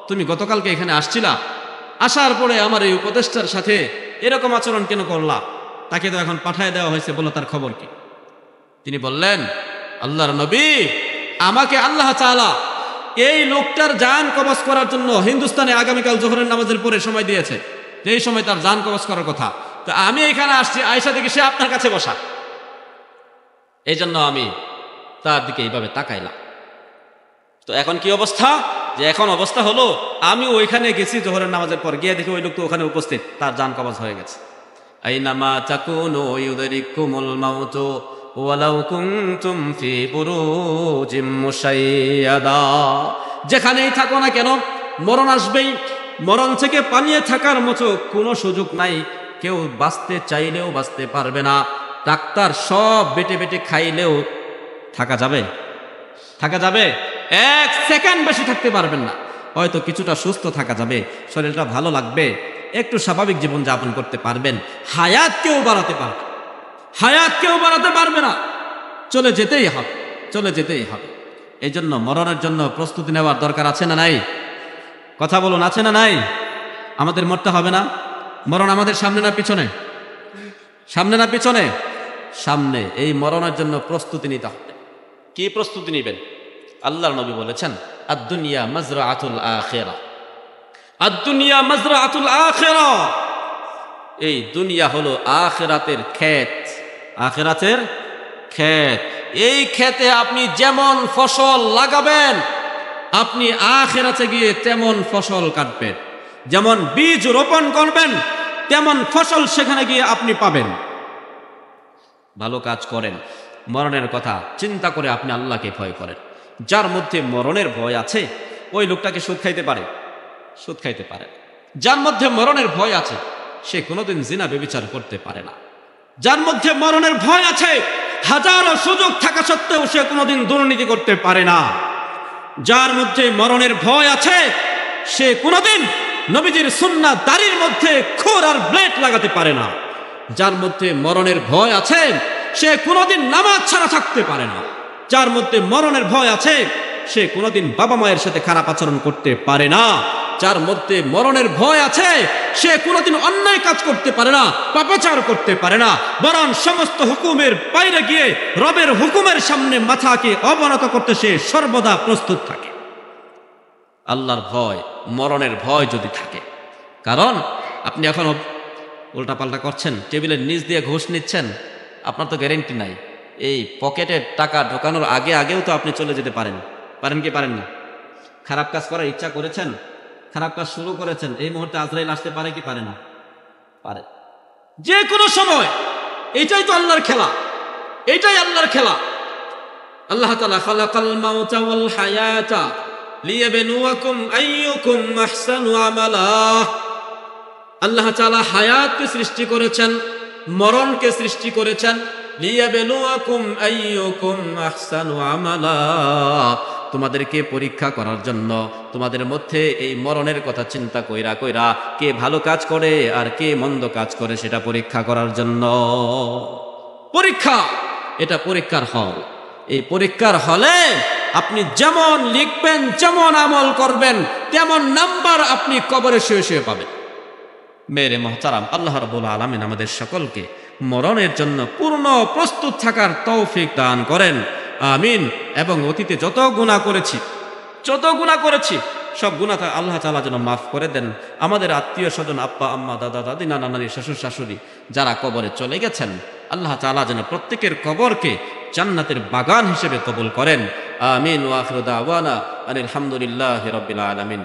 S1: তুমি গতকালকে এখানে আসছিলা, আসার পরে আমার এই উপদেষ্টার সাথে এরকম আচরণ কেন করলা? তাকে তো এখন পাঠায় দেওয়া হয়েছে, বলো তার খবর কি? তিনি বললেন, আল্লাহর নবী, আমাকে আল্লাহ তাআলা এই লোকটার জান কবজ করার জন্য হিন্দুস্তানে আগামীকাল জোহরের নামাজের পরে সময় দিয়েছে, যে এই সময় তার জান কবজ করার কথা। তো আমি এখানে আসছি, আয়েশা দেখি সে আপনার কাছে বসা, এই জন্য আমি তার দিকে এইভাবে তাকাইলাম। তো এখন কি অবস্থা? যে এখন অবস্থা হলো, আমি ওইখানে গেছি জোহরের নামাজের পর, গিয়ে দেখি ওই লোক তো ওখানে উপস্থিত, তার জান কবজ হয়ে গেছে। আইনামা তাকুনু ইউদরিকুমুল মাউতু ওয়ালাউ কুনতুম ফি বুরুজিম মুশাইয়াদা। যেখানেই থাকো না কেন মরণ আসবেই, মরণ থেকে পালিয়ে থাকার মতো কোনো সুযোগ নাই। কেউ বাঁচতে চাইলেও বাঁচতে পারবে না। ডাক্তার সব বেটে বেটে খাইলেও থাকা যাবে? এক সেকেন্ড বেশি থাকতে পারবেন না। হয়তো কিছুটা সুস্থ থাকা যাবে, শরীরটা ভালো লাগবে, একটু স্বাভাবিক জীবন যাপন করতে পারবেন। হায়াত কেউ বাড়াতে পারবে না। চলে যেতেই হবে। এই জন্য মরণের জন্য প্রস্তুতি নেওয়ার দরকার আছে না নাই? কথা বলুন, আছে না নাই? আমাদের মরতে হবে না? মরণ আমাদের সামনে না পিছনে? সামনে। এই মরণের জন্য প্রস্তুতি নিতে হবে। কি প্রস্তুতি নিবেন? আল্লাহর নবী বলেছেন, আদ-দুনিয়া মাজরাআতুল আখিরা। এই দুনিয়া হলো আখিরাতের ক্ষেত। এই ক্ষেতে আপনি যেমন ফসল লাগাবেন, আপনি আখিরাতে গিয়ে তেমন ফসল কাটবেন। যেমন বীজ রোপণ করবেন, তেমন ফসল সেখানে গিয়ে আপনি পাবেন। ভালো কাজ করেন, মরণের কথা চিন্তা করে আপনি আল্লাহকে ভয় করেন। যার মধ্যে মরণের ভয় আছে, ওই লোকটাকে সুদ খাইতে পারে। যার মধ্যে মরণের ভয় আছে, সে কোনোদিন জিনা ব্যভিচার করতে পারে না। যার মধ্যে মরণের ভয় আছে, হাজারো সুযোগ থাকা সত্ত্বেও সে কোনোদিন দুর্নীতি করতে পারে না। যার মধ্যে মরণের ভয় আছে, সে কোনোদিন নবীজির সুন্নাহ দাড়ির মধ্যে খোর আর ব্লেড লাগাতে পারে না। যার মধ্যে মরণের ভয় আছে, সে কোনোদিন নামাজ ছাড়া থাকতে পারে না। যার মধ্যে মরণের ভয় আছে, সে কোনোদিন বাবা মায়ের সাথে খারাপ আচরণ করতে পারে না। যার মধ্যে মরণের ভয় আছে, সে কোনোদিন অন্যায় কাজ করতে পারে না, পাপাচার করতে পারে না, বরং সমস্ত হুকুমের বাইরে গিয়ে রবের হুকুমের সামনে মাথাকে অবনত করতে সে সর্বদা প্রস্তুত থাকে। আল্লাহর ভয়, মরণের ভয় যদি থাকে, কারণ আপনি এখন উল্টাপাল্টা করছেন, টেবিলের নিচ দিয়ে ঘুষ নিচ্ছেন, আপনার তো গ্যারেন্টি নাই। এই পকেটের টাকা ঢোকানোর আগেও তো আপনি চলে যেতে পারেন কি পারেন না? খারাপ কাজ করার ইচ্ছা করেছেন, খারাপ কাজ শুরু করেছেন, এই মুহূর্তে আজরাইল আসতে পারে কি পারে না? পারে, যে কোনো সময়। এইটাই তো আল্লাহর খেলা, আল্লাহ তাআলা খালাকাল মাউতা ওয়াল হায়াতা লিয়াবলুয়াকুম আইয়ুকুম আহসানু আমালা। আল্লাহ তাআলা হায়াতকে সৃষ্টি করেছেন, মরণকে সৃষ্টি করেছেন, লিয়াবলুয়াকুম আইয়ুকুম আহসানু আমালা, তোমাদেরকে পরীক্ষা করার জন্য, তোমাদের মধ্যে এই মরণের কথা চিন্তা কইরা কইরা কে ভালো কাজ করে আর কে মন্দ কাজ করে সেটা পরীক্ষা করার জন্য। পরীক্ষা, এটা পরীক্ষার হল। এই পরীক্ষার হলে আপনি যেমন লিখবেন, যেমন আমল করবেন, তেমন নাম্বার আপনি কবরে শুয়ে শুয়ে পাবেন। মেরে মহতারাম, আল্লাহ রাব্বুল আলামিন আমাদের সকলকে মরণের জন্য পূর্ণ প্রস্তুত থাকার তৌফিক দান করেন, আমিন। এবং অতীতে যত গুনাহ করেছি সব গুনাহ আল্লাহ তাআলা যেন মাফ করে দেন। আমাদের আত্মীয় স্বজন, আব্বা আম্মা, দাদা দাদি, নানা নানি, শ্বশুর শাশুড়ি যারা কবরে চলে গেছেন, আল্লাহ তাআলা যেন প্রত্যেকের কবরকে জান্নাতের বাগান হিসেবে কবুল করেন, আমিন। ওয়া আখিরু দাওয়ানা আনিল হামদুলিল্লাহি রাব্বিল আলামিন।